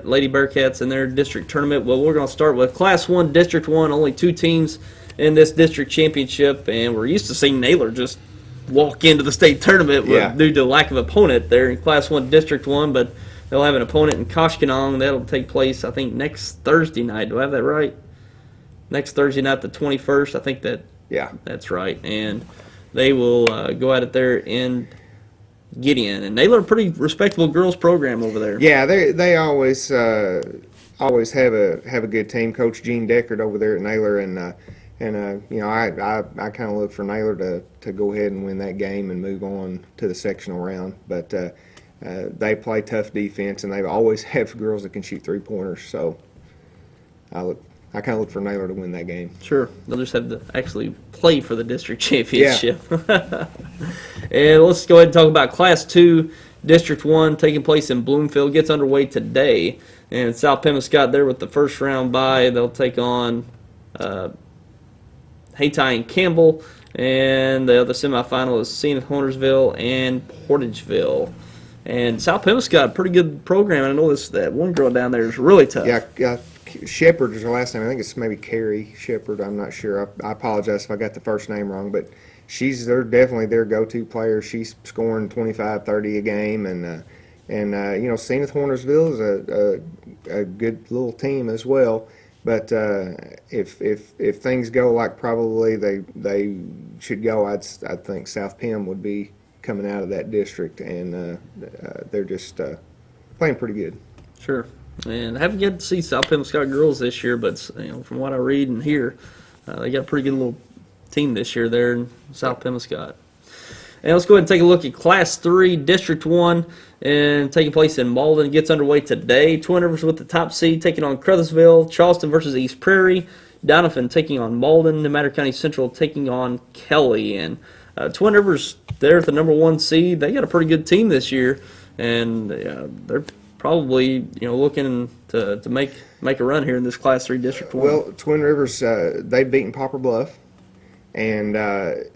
Lady Bearcats and their district tournament. Well, we're going to start with Class 1, District 1, only 2 teams in this district championship, and we're used to seeing Naylor just walk into the state tournament due to lack of opponent there in Class 1, District 1, but they'll have an opponent in Koshkonong. That'll take place, I think, next Thursday night. Do I have that right? Next Thursday night, the 21st. I think that's right. And they will go at it there in Gideon. And Naylor, a pretty respectable girls program over there. Yeah, they always have a good team. Coach Gene Deckard over there at Naylor, and you know, I kind of look for Naylor to go ahead and win that game and move on to the sectional round. But they play tough defense, and they always have girls that can shoot 3-pointers. So I kind of look for Naylor to win that game. Sure. They'll just have to actually play for the district championship. Yeah. And let's go ahead and talk about Class 2, District 1, taking place in Bloomfield. Gets underway today. And South Pemiscot there with the first round bye. They'll take on Hayti and Campbell. And the other semifinal is Zenith Hornersville and Portageville. And South Pemiscot, a pretty good program. I know that one girl down there is really tough. Yeah. Shepard is her last name. I think it's maybe Carrie Shepard. I'm not sure. I apologize if I got the first name wrong, but they're definitely their go-to player. She's scoring 25, 30 a game, and you know, Zenith Hornersville is a good little team as well. But if things go like probably they should go, I'd think South Pem would be coming out of that district, and they're just playing pretty good. Sure. And I haven't yet to see South Pemiscot girls this year, but you know, from what I read and hear, they got a pretty good little team this year there in South Pemiscot. And let's go ahead and take a look at Class 3, District 1, and taking place in Malden. It gets underway today. Twin Rivers with the top seed taking on Crothersville. Charleston versus East Prairie. Donovan taking on Malden. New Madrid County Central taking on Kelly. And Twin Rivers, they're at the number 1 seed. They got a pretty good team this year, and they're probably, you know, looking to make a run here in this Class 3 District 1. Well, Twin Rivers, they've beaten Poplar Bluff, and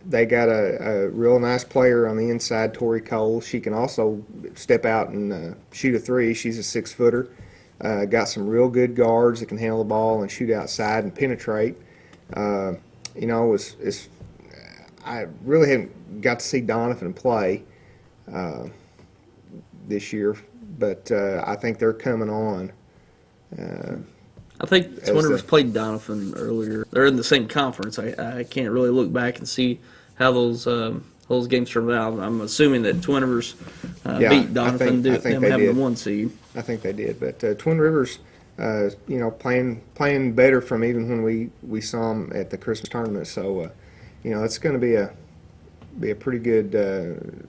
they got a real nice player on the inside, Tori Cole. She can also step out and shoot a 3. She's a 6-footer. Got some real good guards that can handle the ball and shoot outside and penetrate. You know, I really haven't got to see Donovan play this year, but I think they're coming on. I think Twin Rivers played Donovan earlier. They're in the same conference. I can't really look back and see how those games turned out. I'm assuming that Twin Rivers beat Donovan, them having the 1 seed. I think they did, but Twin Rivers, you know, playing better from even when we saw them at the Christmas tournament. So, you know, it's going to be a pretty good,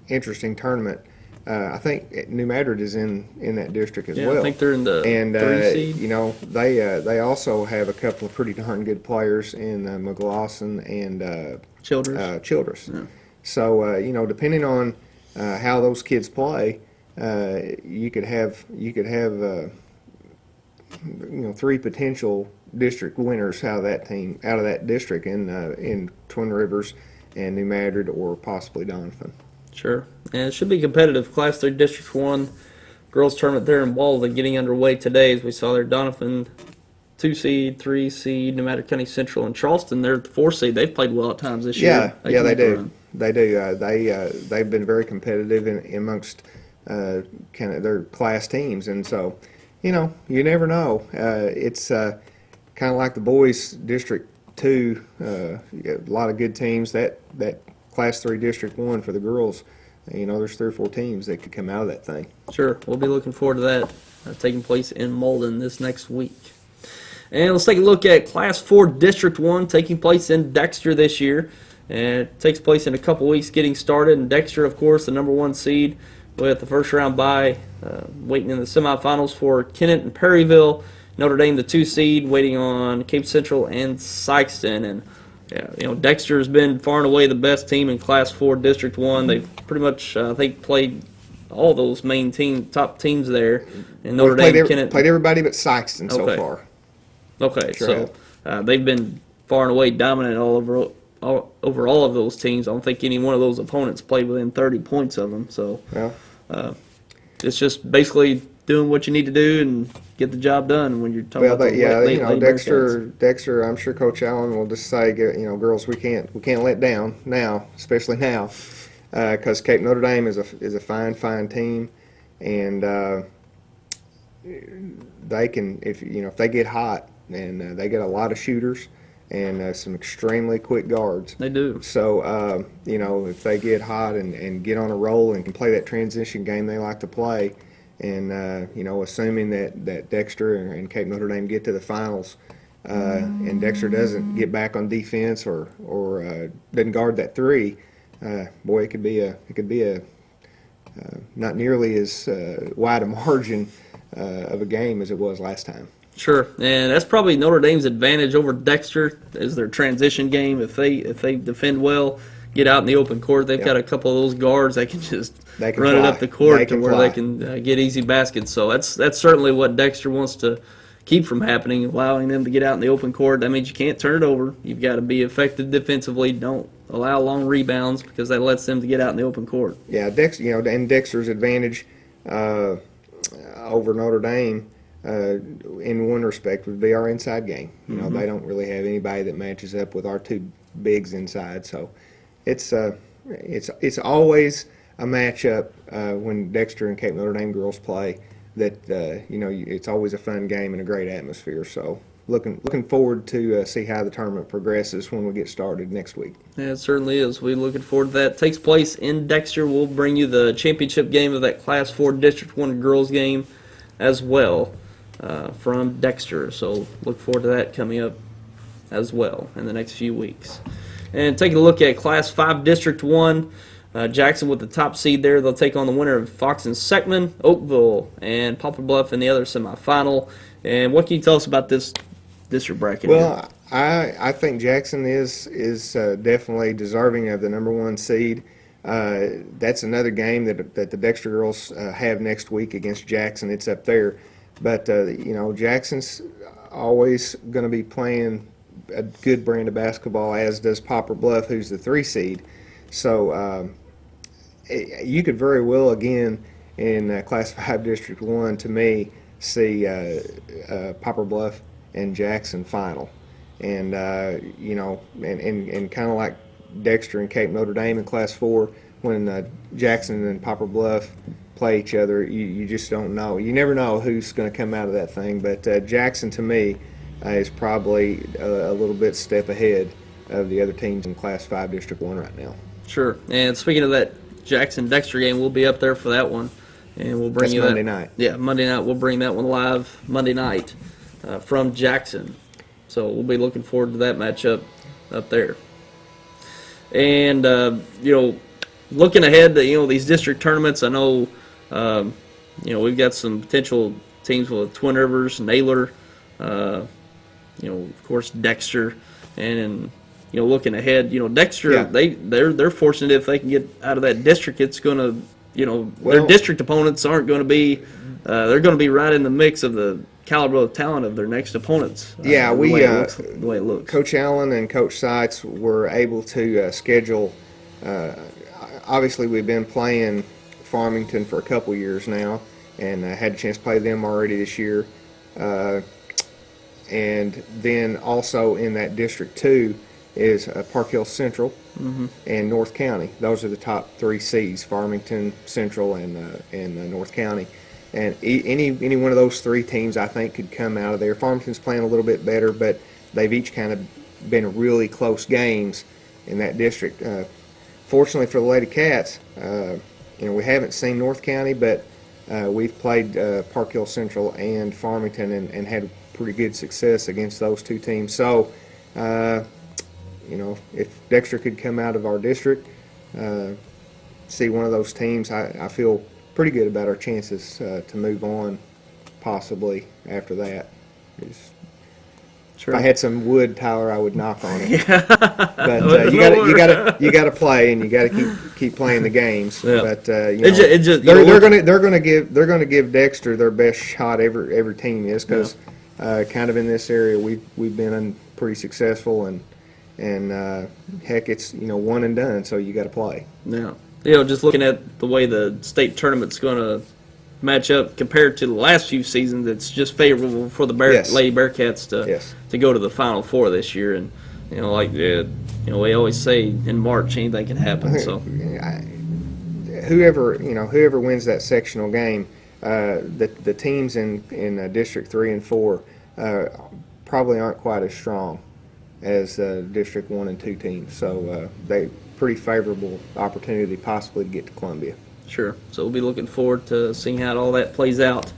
interesting tournament. I think New Madrid is in that district as well. I think they're in the 3 seed. You know, they also have a couple of pretty darn good players in McGlosson and Childress. Yeah. So you know, depending on how those kids play, you could have you know, 3 potential district winners out of that district in Twin Rivers and New Madrid or possibly Donovan. Sure. And it should be competitive. Class 3 District 1 girls tournament there in Walden getting underway today, as we saw there. Donovan, 2 seed, 3 seed, New Madrid County Central, and Charleston, they're the 4 seed. They've played well at times this year. Yeah, they do. They do. They've been very competitive amongst kind of their class teams, and so, you know, you never know. It's kind of like the boys District 2. You got a lot of good teams. That Class 3 District 1 for the girls, you know, there's 3 or 4 teams that could come out of that thing. Sure. We'll be looking forward to that taking place in Malden this next week. And let's take a look at Class 4 District 1 taking place in Dexter this year. And it takes place in a couple weeks getting started. And Dexter, of course, the number 1 seed with the first round bye, waiting in the semifinals for Kennett and Perryville. Notre Dame, the 2 seed, waiting on Cape Central and Sykeston. And yeah, you know, Dexter has been far and away the best team in Class 4 District 1. They've pretty much, I think, played all those main top teams there. And Notre Dame, Kennett played everybody but Sykeston so far. Okay, sure. So they've been far and away dominant over all of those teams. I don't think any one of those opponents played within 30 points of them. So, it's just basically doing what you need to do and get the job done when you're talking Well, about but yeah, late you know, Dexter, I'm sure Coach Allen will just say, you know, girls, we can't let down now, especially now, because Cape Notre Dame is a fine team, and they can, if they get hot, and they get a lot of shooters and some extremely quick guards. They do. So you know, if they get hot and get on a roll and can play that transition game they like to play. And, you know, assuming that Dexter and Cape Notre Dame get to the finals, and Dexter doesn't get back on defense or doesn't guard that three, boy, it could be a not nearly as wide a margin of a game as it was last time. Sure, and that's probably Notre Dame's advantage over Dexter is their transition game. If they defend well, get out in the open court, they've got a couple of those guards that can just run fly. it up the court to where fly. they can get easy baskets. So that's certainly what Dexter wants to keep from happening, allowing them to get out in the open court. That means you can't turn it over. You've got to be effective defensively. Don't allow long rebounds because that lets them to get out in the open court. Yeah, and Dexter's advantage over Notre Dame in one respect would be our inside game. You know, they don't really have anybody that matches up with our two bigs inside. So it's always a matchup when Dexter and Cape Notre Dame girls play that you know, it's always a fun game and a great atmosphere. So looking forward to see how the tournament progresses when we get started next week. Yeah, it certainly is. We're looking forward to that. It takes place in Dexter. We'll bring you the championship game of that Class 4 District 1 girls game as well from Dexter. So look forward to that coming up as well in the next few weeks. And taking a look at Class 5 District 1, Jackson with the top seed there. They'll take on the winner of Fox and Seckman, Oakville, and Poplar Bluff in the other semifinal. And what can you tell us about this district bracket? Well, I think Jackson is definitely deserving of the #1 seed. That's another game that the Dexter girls have next week against Jackson. It's up there. But, you know, Jackson's always going to be playing a good brand of basketball, as does Poplar Bluff, who's the 3 seed. So you could very well, again, in Class 5 District 1, to me, see Poplar Bluff and Jackson final. And, you know, and kind of like Dexter and Cape Notre Dame in Class 4, when Jackson and Poplar Bluff play each other, you just don't know. You never know who's going to come out of that thing. But Jackson, to me, is probably a little bit step ahead of the other teams in Class 5 District 1 right now. Sure. And speaking of that Jackson-Dexter game, we'll be up there for that one. And we'll bring That's you Monday that. night. Yeah, Monday night. We'll bring that one live Monday night from Jackson. So we'll be looking forward to that matchup up there. And, you know, looking ahead to, you know, these district tournaments, I know, you know, we've got some potential teams with Twin Rivers, Naylor, you know, of course, Dexter, and you know, looking ahead, you know, Dexter, they're fortunate if they can get out of that district. It's going to, you know, their district opponents aren't going to be, they're going to be right in the mix of the caliber of talent of their next opponents. Yeah, the way it looks. Coach Allen and Coach Seitz were able to schedule. Obviously, we've been playing Farmington for a couple years now, and had a chance to play them already this year. And then also in that District 2 is Park Hill Central and North County. Those are the top 3 seeds: Farmington, Central, and North County. And any one of those 3 teams, I think, could come out of there. Farmington's playing a little bit better, but they've each kind of been really close games in that district. Fortunately for the Lady Cats, you know, we haven't seen North County, but we've played Park Hill Central and Farmington and had pretty good success against those 2 teams. So, you know, if Dexter could come out of our district, see one of those teams, I feel pretty good about our chances to move on, possibly after that. If I had some wood, Tyler, I would knock on it. Yeah. But you got to play, and you got to keep playing the games. Yeah. But you know, they're going to give Dexter their best shot. Every team is, because kind of in this area we've been pretty successful, and heck, it's, you know, one and done. So you got to play. Yeah. You know, just looking at the way the state tournament's going to matchup compared to the last few seasons. It's just favorable for the Yes. Lady Bearcats to Yes. to go to the Final Four this year. And we always say in March anything can happen. So whoever wins that sectional game, the teams in District 3 and 4 probably aren't quite as strong as District 1 and 2 teams. So they pretty favorable opportunity possibly to get to Columbia. sure. So we'll be looking forward to seeing how all that plays out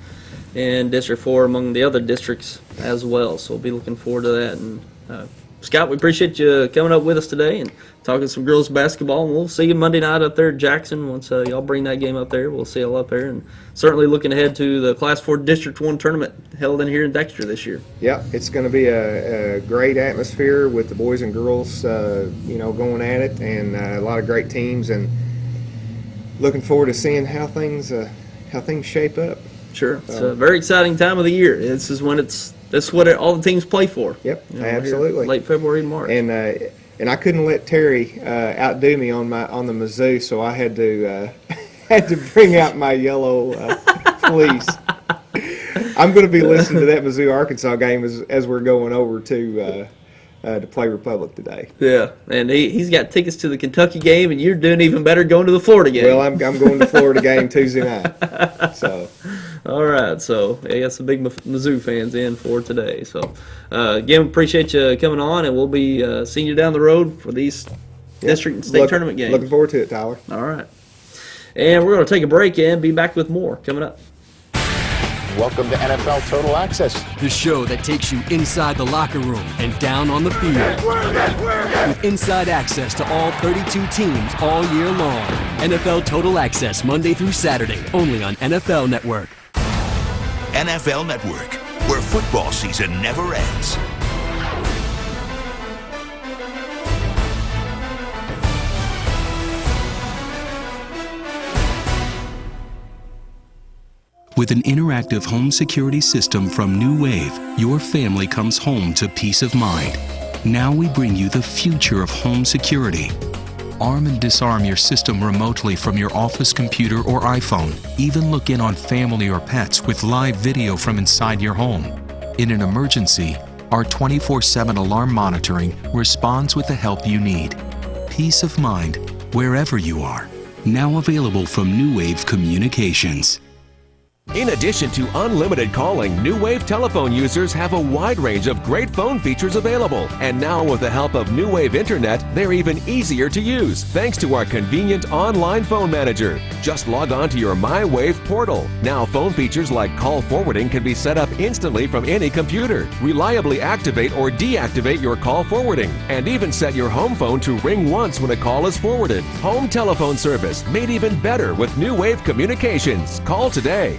in District 4 among the other districts as well. So we'll be looking forward to that. And Scott, we appreciate you coming up with us today and talking some girls basketball. And we'll see you Monday night up there at Jackson. Once y'all bring that game up there, we'll see y'all up there. And certainly looking ahead to the Class 4 District 1 tournament held in here in Dexter this year. Yeah, it's going to be a great atmosphere with the boys and girls, going at it, and a lot of great teams. And looking forward to seeing how things shape up. Sure, it's a very exciting time of the year. This is when that's what all the teams play for. Yep, here absolutely. late February and March. And I couldn't let Terry outdo me on the Mizzou, so I had to bring out my yellow fleece. I'm going to be listening to that Mizzou Arkansas game as we're going over to play Republic today. Yeah, and he's got tickets to the Kentucky game, and you're doing even better going to the Florida game. Well, I'm going to Florida game Tuesday night. So. All right, so I got some big Mizzou fans in for today. So, again, appreciate you coming on, and we'll be seeing you down the road for these district and state tournament games. Looking forward to it, Tyler. All right. And we're going to take a break and be back with more coming up. Welcome to NFL Total Access, the show that takes you inside the locker room and down on the field. With inside access to all 32 teams all year long. NFL Total Access, Monday through Saturday, only on NFL Network. NFL Network, where football season never ends. With an interactive home security system from New Wave, your family comes home to peace of mind. Now we bring you the future of home security. Arm and disarm your system remotely from your office computer or iPhone. Even look in on family or pets with live video from inside your home. In an emergency, our 24/7 alarm monitoring responds with the help you need. Peace of mind wherever you are. Now available from New Wave Communications. In addition to unlimited calling, New Wave telephone users have a wide range of great phone features available. And now with the help of New Wave Internet, they're even easier to use thanks to our convenient online phone manager. Just log on to your MyWave portal. Now phone features like call forwarding can be set up instantly from any computer. Reliably activate or deactivate your call forwarding. And even set your home phone to ring once when a call is forwarded. Home telephone service made even better with New Wave Communications. Call today.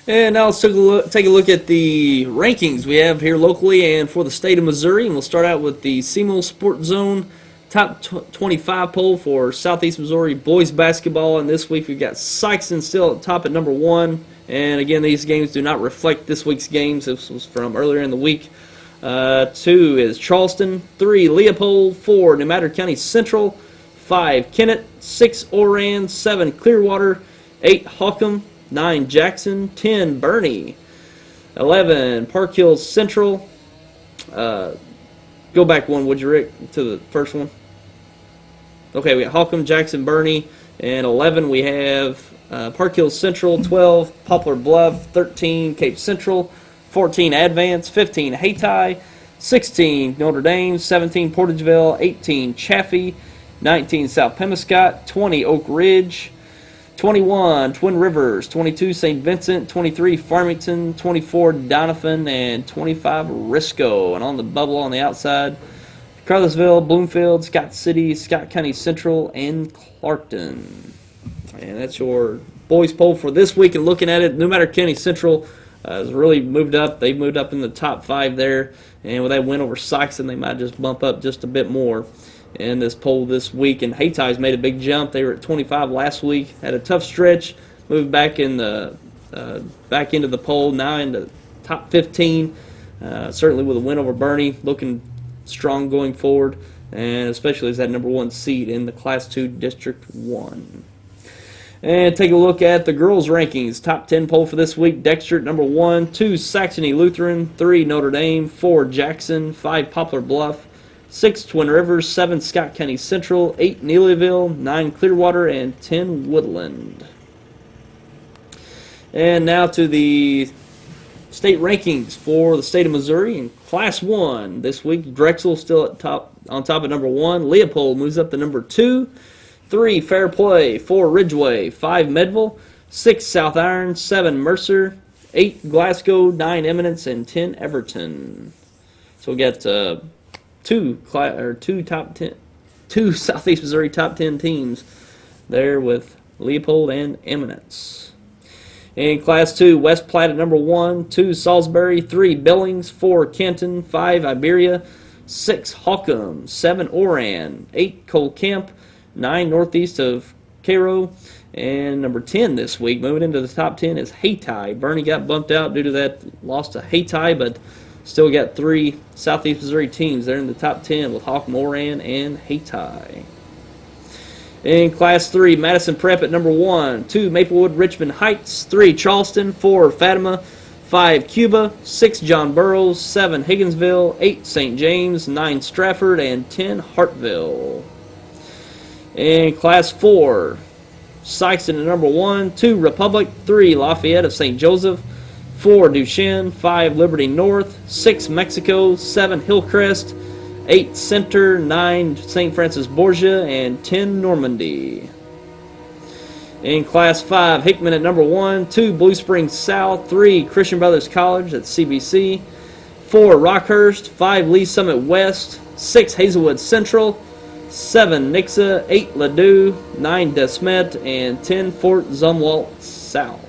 And now let's take a look at the rankings we have here locally and for the state of Missouri. And we'll start out with the SEMO Sport Zone top 25 poll for Southeast Missouri boys basketball. And this week we've got Sykeston still at top at number 1. And again, these games do not reflect this week's games. This was from earlier in the week. 2 is Charleston. 3, Leopold. 4, New Madrid County Central. 5, Kennett. 6, Oran. 7, Clearwater. 8, Holcomb. 9, Jackson. 10, Bernie. 11, Park Hills Central. Go back one, would you, Rick, to the first one? Okay, we got Holcomb, Jackson, Bernie. And 11, we have Park Hills Central. 12, Poplar Bluff. 13, Cape Central. 14, Advance. 15, Hayti. 16, Notre Dame. 17, Portageville. 18, Chaffee. 19, South Pemiscot. 20, Oak Ridge. 21, Twin Rivers. 22, St. Vincent. 23, Farmington. 24, Doniphan. And 25, Risco. And on the bubble on the outside, Carlisville, Bloomfield, Scott City, Scott County Central, and Clarkton. And that's your boys poll for this week. And looking at it, New Madrid County Central has really moved up. They've moved up in the top 5 there. And with that win over Sykeston, they might just bump up just a bit more in this poll this week. And Hayti's made a big jump. They were at 25 last week, had a tough stretch, moved back in the back into the poll, now into top 15. Certainly with a win over Bernie, looking strong going forward, and especially as that number 1 seed in the Class 2 District 1. And take a look at the girls' rankings. Top 10 poll for this week. Dexter at number 1, 2 Saxony Lutheran, 3 Notre Dame, 4 Jackson, 5 Poplar Bluff, 6 Twin Rivers, 7 Scott County Central, 8 Neelyville, 9 Clearwater, and 10 Woodland. And now to the state rankings for the state of Missouri in Class 1 this week. Drexel still on top at number 1. Leopold moves up to number 2. 3 Fairplay, 4 Ridgeway, 5 Medville, 6 South Iron, 7 Mercer, 8 Glasgow, 9 Eminence, and 10 Everton. So we got two Southeast Missouri top 10 teams there with Leopold and Eminence. In Class 2, West Platte at number 1, 2 Salisbury, 3 Billings, 4 Kenton, 5 Iberia, 6 Holcomb, 7 Oran, 8 Cole Camp, 9 northeast of Cairo, and number 10 this week, moving into the top 10, is Hayti. Bernie got bumped out due to that loss to Hayti, but still got 3 Southeast Missouri teams there in the top 10 with Holcomb, Oran, and Hayti. In Class 3, Madison Prep at number 1, 2 Maplewood Richmond Heights, 3 Charleston, 4 Fatima, 5 Cuba, 6 John Burroughs, 7 Higginsville, 8 St. James, 9 Stratford, and 10 Hartville. In Class 4, Sykeston at number 1, 2 Republic, 3 Lafayette of St. Joseph, 4 Duchesne, 5 Liberty North, 6 Mexico, 7 Hillcrest, 8 Center, 9 St. Francis Borgia, and 10 Normandy. In Class 5, Hickman at number 1, 2 Blue Springs South, 3 Christian Brothers College, that's CBC, 4 Rockhurst, 5 Lee Summit West, 6 Hazelwood Central, 7 Nixa, 8 Ladue, 9 Desmet, and 10 Fort Zumwalt South.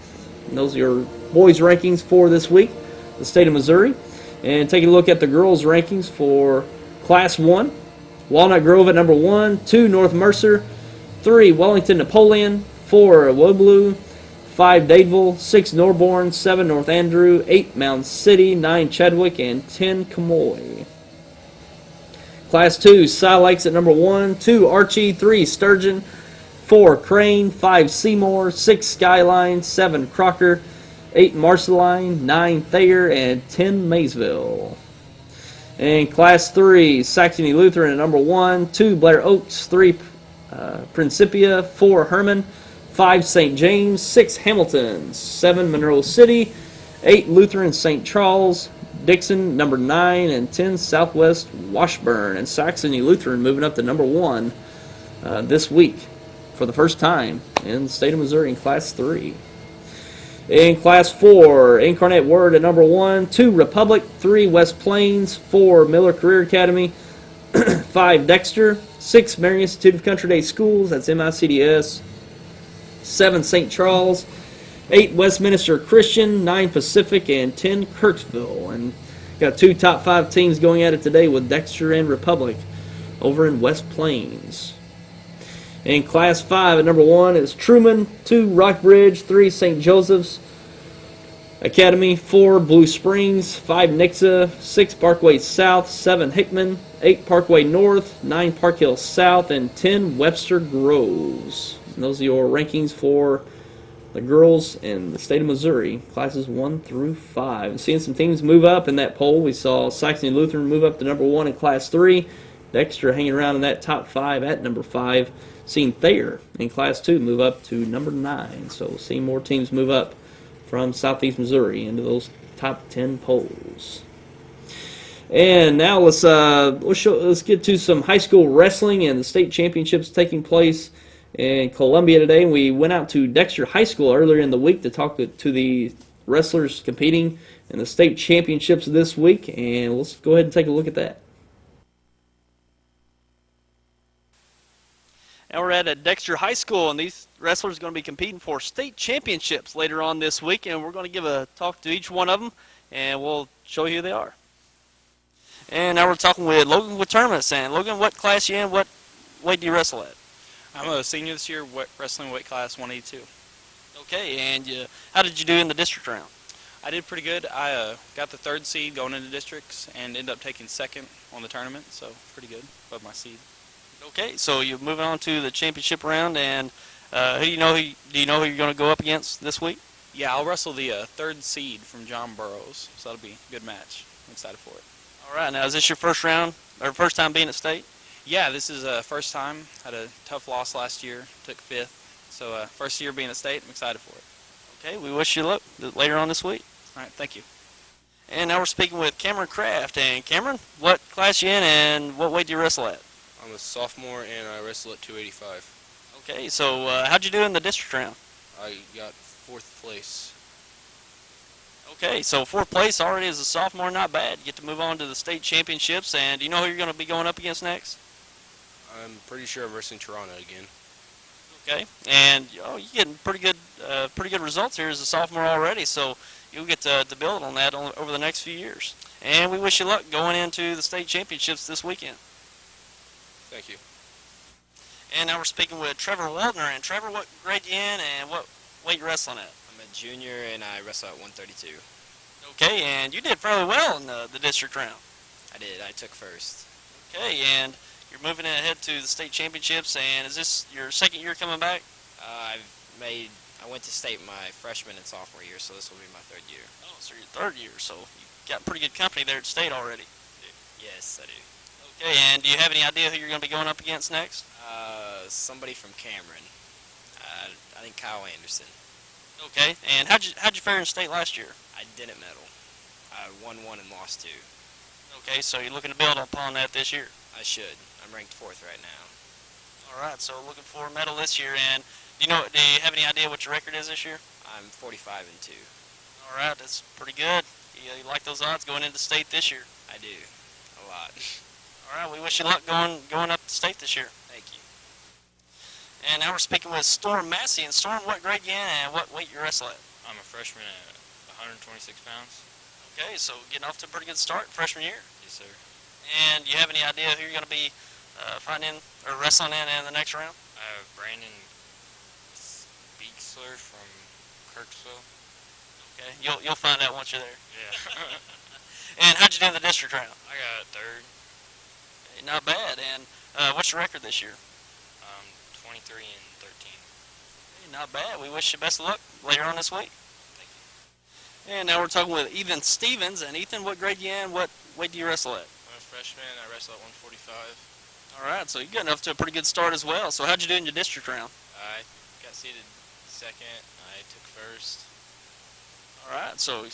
And those are your boys' rankings for this week, the state of Missouri. And taking a look at the girls' rankings for Class 1, Walnut Grove at number 1, 2 North Mercer, 3 Wellington Napoleon, 4 Wobleu, 5 Dadeville, 6 Norborn, 7 North Andrew, 8 Mound City, 9 Chadwick, and 10 Camoy. Class 2, Cy Lakes at number 1, 2 Archie, 3 Sturgeon, 4 Crane, 5 Seymour, 6 Skyline, 7 Crocker, 8 Marceline, 9 Thayer, and 10 Maysville. In Class 3, Saxony Lutheran at number 1, 2 Blair Oaks, 3 Principia, 4 Herman, 5 St. James, 6 Hamilton, 7 Monroe City, 8 Lutheran St. Charles, Dixon number 9, and 10 Southwest Washburn. And Saxony Lutheran moving up to number 1 this week for the first time in the state of Missouri in Class 3. In Class 4, Incarnate Word at number 1, 2 Republic, 3 West Plains, 4 Miller Career Academy, 5 Dexter, 6 Marion Institute of Country Day Schools, that's MICDS, 7 St. Charles, 8 Westminster Christian, 9 Pacific, and 10 Kirksville. And got 2 top 5 teams going at it today with Dexter and Republic over in West Plains. In Class 5 at number 1 is Truman, 2 Rockbridge, 3 St. Joseph's Academy, 4 Blue Springs, 5 Nixa, 6 Parkway South, 7 Hickman, 8 Parkway North, 9 Park Hill South, and 10 Webster Groves. And those are your rankings for the girls in the state of Missouri, classes 1 through 5. Seeing some teams move up in that poll. We saw Saxony Lutheran move up to number 1 in Class 3. Dexter hanging around in that top 5 at number 5. Seeing Thayer in Class 2 move up to number 9. So seeing more teams move up from Southeast Missouri into those top 10 polls. And now let's get to some high school wrestling and the state championships taking place in Columbia today. We went out to Dexter High School earlier in the week to talk to the wrestlers competing in the state championships this week, and let's go ahead and take a look at that. And we're at Dexter High School, and these wrestlers are going to be competing for state championships later on this week, and we're going to give a talk to each one of them, and we'll show you who they are. And now we're talking with Logan Watermas. And Logan, what class you in? What weight do you wrestle at? I'm a senior this year, wrestling weight class 182. Okay, and how did you do in the district round? I did pretty good. I got the 3rd seed going into districts and ended up taking 2nd on the tournament, so pretty good above my seed. Okay, so you're moving on to the championship round, and do you know who you're going to go up against this week? Yeah, I'll wrestle the 3rd seed from John Burroughs, so that'll be a good match. I'm excited for it. All right, now is this your first round or first time being at state? Yeah, this is first time. Had a tough loss last year, took 5th. So first year being at state, I'm excited for it. Okay, we wish you luck later on this week. All right, thank you. And now we're speaking with Cameron Kraft. And Cameron, what class you in and what weight do you wrestle at? I'm a sophomore and I wrestle at 285. Okay, so how'd you do in the district round? I got 4th place. Okay, so 4th place already as a sophomore, not bad. You get to move on to the state championships, and do you know who you're going to be going up against next? I'm pretty sure I'm wrestling Toronto again. Okay, and you're getting pretty good results here as a sophomore already, so you'll get to build on that over the next few years. And we wish you luck going into the state championships this weekend. Thank you. And now we're speaking with Trevor Waldner. And Trevor, what grade you in and what weight you wrestling at? I'm a junior and I wrestle at 132. Okay, and you did fairly well in the district round. I did. I took 1st. Okay, and you're moving ahead to the state championships, and is this your 2nd year coming back? I went to state my freshman and sophomore year, so this will be my 3rd year. Oh, so your 3rd year, so you got pretty good company there at state already. Yes, I do. Okay, and do you have any idea who you're going to be going up against next? Somebody from Cameron. I think Kyle Anderson. Okay, and how'd you fare in state last year? I didn't medal. I won 1 and lost 2. Okay, so you're looking to build upon that this year? I should. I'm ranked 4th right now. All right, so looking for a medal this year. And do you have any idea what your record is this year? I'm 45 and 2. All right, that's pretty good. You like those odds going into state this year? I do. A lot. All right, we wish you luck going up to state this year. Thank you. And now we're speaking with Storm Massey. And Storm, what grade you in and what weight you wrestle at? I'm a freshman at 126 pounds. Okay, so getting off to a pretty good start freshman year. Yes, sir. And do you have any idea who you're going to be finding or wrestling in the next round? I have Brandon Beaksler from Kirksville. Okay, you'll find out once you're there. Yeah. And how'd you do in the district round? I got 3rd. Okay, not bad. And what's your record this year? 23 and 13. Okay, not bad. We wish you best of luck later on this week. And now we're talking with Ethan Stevens. And Ethan, what grade you in? What weight do you wrestle at? I'm a freshman. I wrestle at 145. All right, so you're getting off to a pretty good start as well. So how'd you do in your district round? I got seeded 2nd. I took 1st. All right, so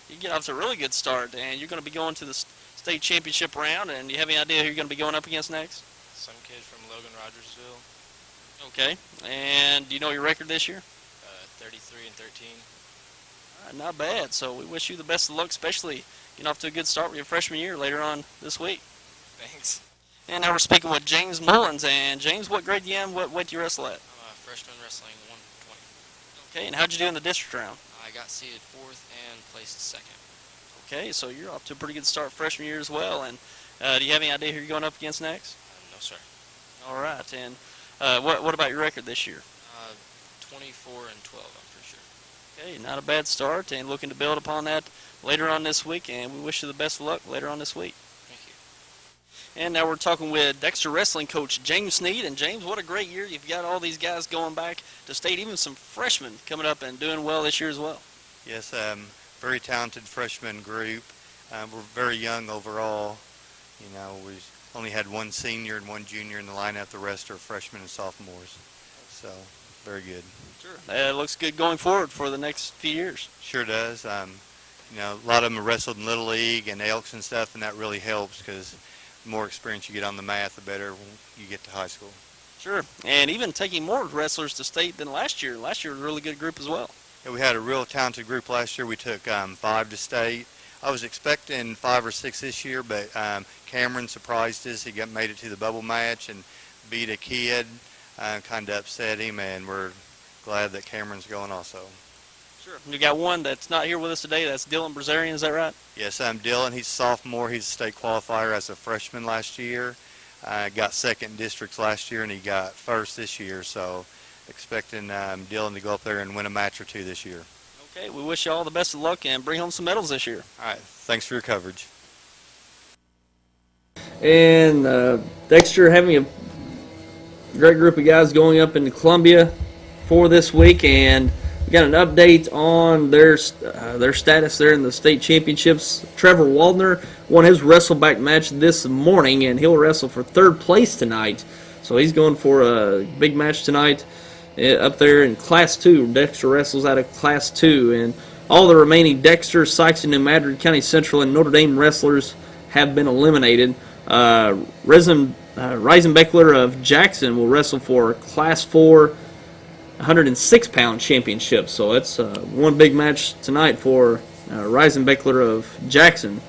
you get off to a really good start, and you're going to be going to the state championship round. And do you have any idea who you're going to be going up against next? Some kid from Logan Rogersville. Okay, and do you know your record this year? 33 and 13. All right, not bad. So we wish you the best of luck, especially getting off to a good start with your freshman year later on this week. Thanks. And now we're speaking with James Mullins. And James, what grade you in? What weight do you wrestle at? I'm a freshman wrestling 120. Okay, and how'd you do in the district round? I got seeded 4th and placed 2nd. Okay, so you're off to a pretty good start freshman year as well. And do you have any idea who you're going up against next? No, sir. All right, and what about your record this year? 24 and 12, I'm pretty sure. Okay, not a bad start, and looking to build upon that later on this week, and we wish you the best of luck later on this week. Thank you. And now we're talking with Dexter Wrestling coach James Sneed. And James, what a great year. You've got all these guys going back to state, even some freshmen coming up and doing well this year as well. Yes, very talented freshman group. We're very young overall. You know, we only had 1 senior and 1 junior in the lineup. The rest are freshmen and sophomores. So, very good. Sure. It looks good going forward for the next few years. Sure does. You know, a lot of them have wrestled in Little League and Elks and stuff, and that really helps because the more experience you get on the mat, the better you get to high school. Sure. And even taking more wrestlers to state than last year. Last year was a really good group as well. Yeah, we had a real talented group last year. We took 5 to state. I was expecting 5 or 6 this year, but Cameron surprised us. He made it to the bubble match and beat a kid. Kind of upset him, and we're glad that Cameron's going also. Sure. You got one that's not here with us today. That's Dylan Brazarian. Is that right? Yes, Dylan. He's a sophomore. He's a state qualifier as a freshman last year. Got 2nd districts last year, and he got 1st this year. So expecting Dylan to go up there and win a match or 2 this year. Okay, we wish you all the best of luck and bring home some medals this year. All right, thanks for your coverage. And Dexter having a great group of guys going up into Columbia for this week, and we got an update on their status there in the state championships. Trevor Waldner won his wrestleback match this morning, and he'll wrestle for third place tonight. So he's going for a big match tonight up there in Class 2. Dexter wrestles out of Class 2, and all the remaining Dexter, Sikeston, and Madrid County Central and Notre Dame wrestlers have been eliminated. Reisenbeckler of Jackson will wrestle for Class 4 106-pound championship. So that's one big match tonight for Reisenbeckler of Jackson,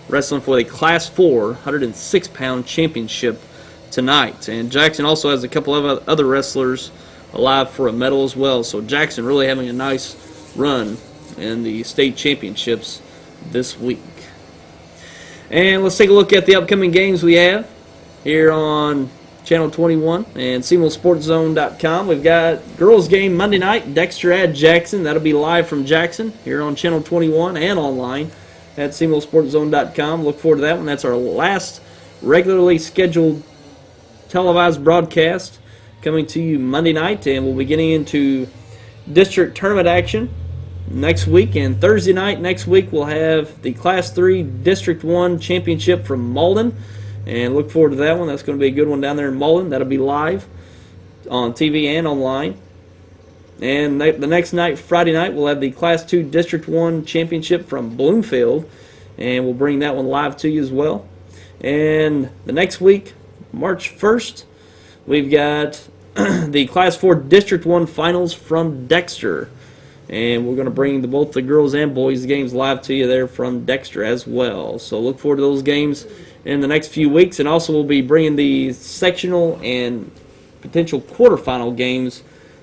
wrestling for the Class 4 106-pound championship tonight. And Jackson also has a couple of other wrestlers alive for a medal as well. So Jackson really having a nice run in the state championships this week. And let's take a look at the upcoming games we have here on Channel 21 and SEMOsportZone.com. We've got girls game Monday night, Dexter at Jackson. That'll be live from Jackson here on Channel 21 and online at SEMOsportZone.com. Look forward to that one. That's our last regularly scheduled televised broadcast coming to you Monday night, and we'll be getting into district tournament action next week. And Thursday night next week we'll have the Class 3 District 1 Championship from Malden, and look forward to that one. That's going to be a good one down there in Malden. That'll be live on TV and online. And the next night, Friday night, we'll have the Class 2 District 1 Championship from Bloomfield, and we'll bring that one live to you as well. And the next week, March 1st, we've got the Class 4 District 1 Finals from Dexter. And we're going to bring both the girls and boys games live to you there from Dexter as well. So look forward to those games in the next few weeks. And also we'll be bringing the sectional and potential quarterfinal games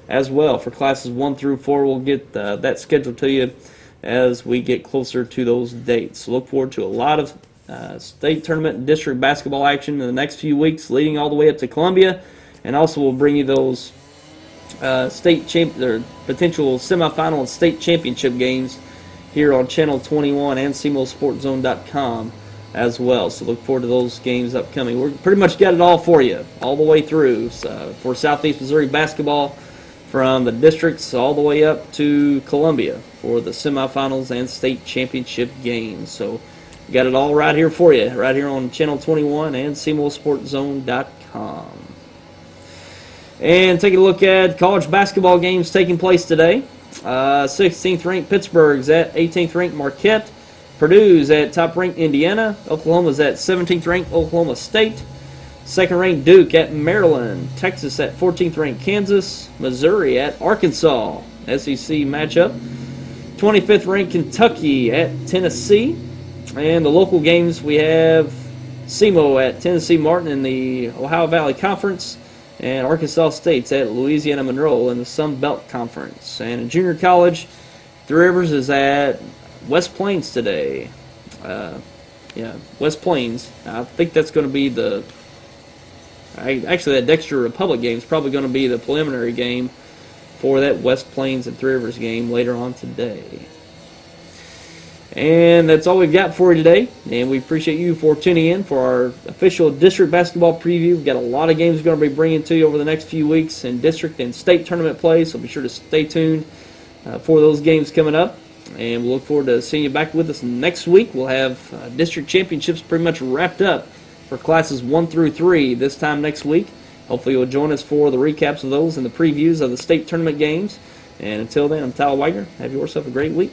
as well for classes 1 through 4. We'll get that scheduled to you as we get closer to those dates. So look forward to a lot of state tournament and district basketball action in the next few weeks, leading all the way up to Columbia. And also we'll bring you those potential semifinal and state championship games here on Channel 21 and SEMOsportZone.com as well. So look forward to those games upcoming. We're pretty much got it all for you, all the way through for Southeast Missouri basketball, from the districts all the way up to Columbia for the semifinals and state championship games. So we got it all right here for you, right here on Channel 21 and SEMOsportZone.com. And taking a look at college basketball games taking place today. 16th ranked Pittsburgh's at 18th ranked Marquette. Purdue's at top ranked Indiana. Oklahoma's at 17th ranked Oklahoma State. 2nd ranked Duke at Maryland. Texas at 14th ranked Kansas. Missouri at Arkansas. SEC matchup. 25th ranked Kentucky at Tennessee. And the local games, we have SEMO at Tennessee Martin in the Ohio Valley Conference, and Arkansas State's at Louisiana Monroe in the Sun Belt Conference. And in junior college, Three Rivers is at West Plains today. West Plains. I think that's going to be actually that Dexter Republic game is probably going to be the preliminary game for that West Plains and Three Rivers game later on today. And that's all we've got for you today, and we appreciate you for tuning in for our official district basketball preview. We've got a lot of games we're going to be bringing to you over the next few weeks in district and state tournament play, so be sure to stay tuned for those games coming up. And we'll look forward to seeing you back with us next week. We'll have district championships pretty much wrapped up for classes 1 through 3 this time next week. Hopefully you'll join us for the recaps of those and the previews of the state tournament games. And until then, I'm Tyler Wagner. Have yourself a great week.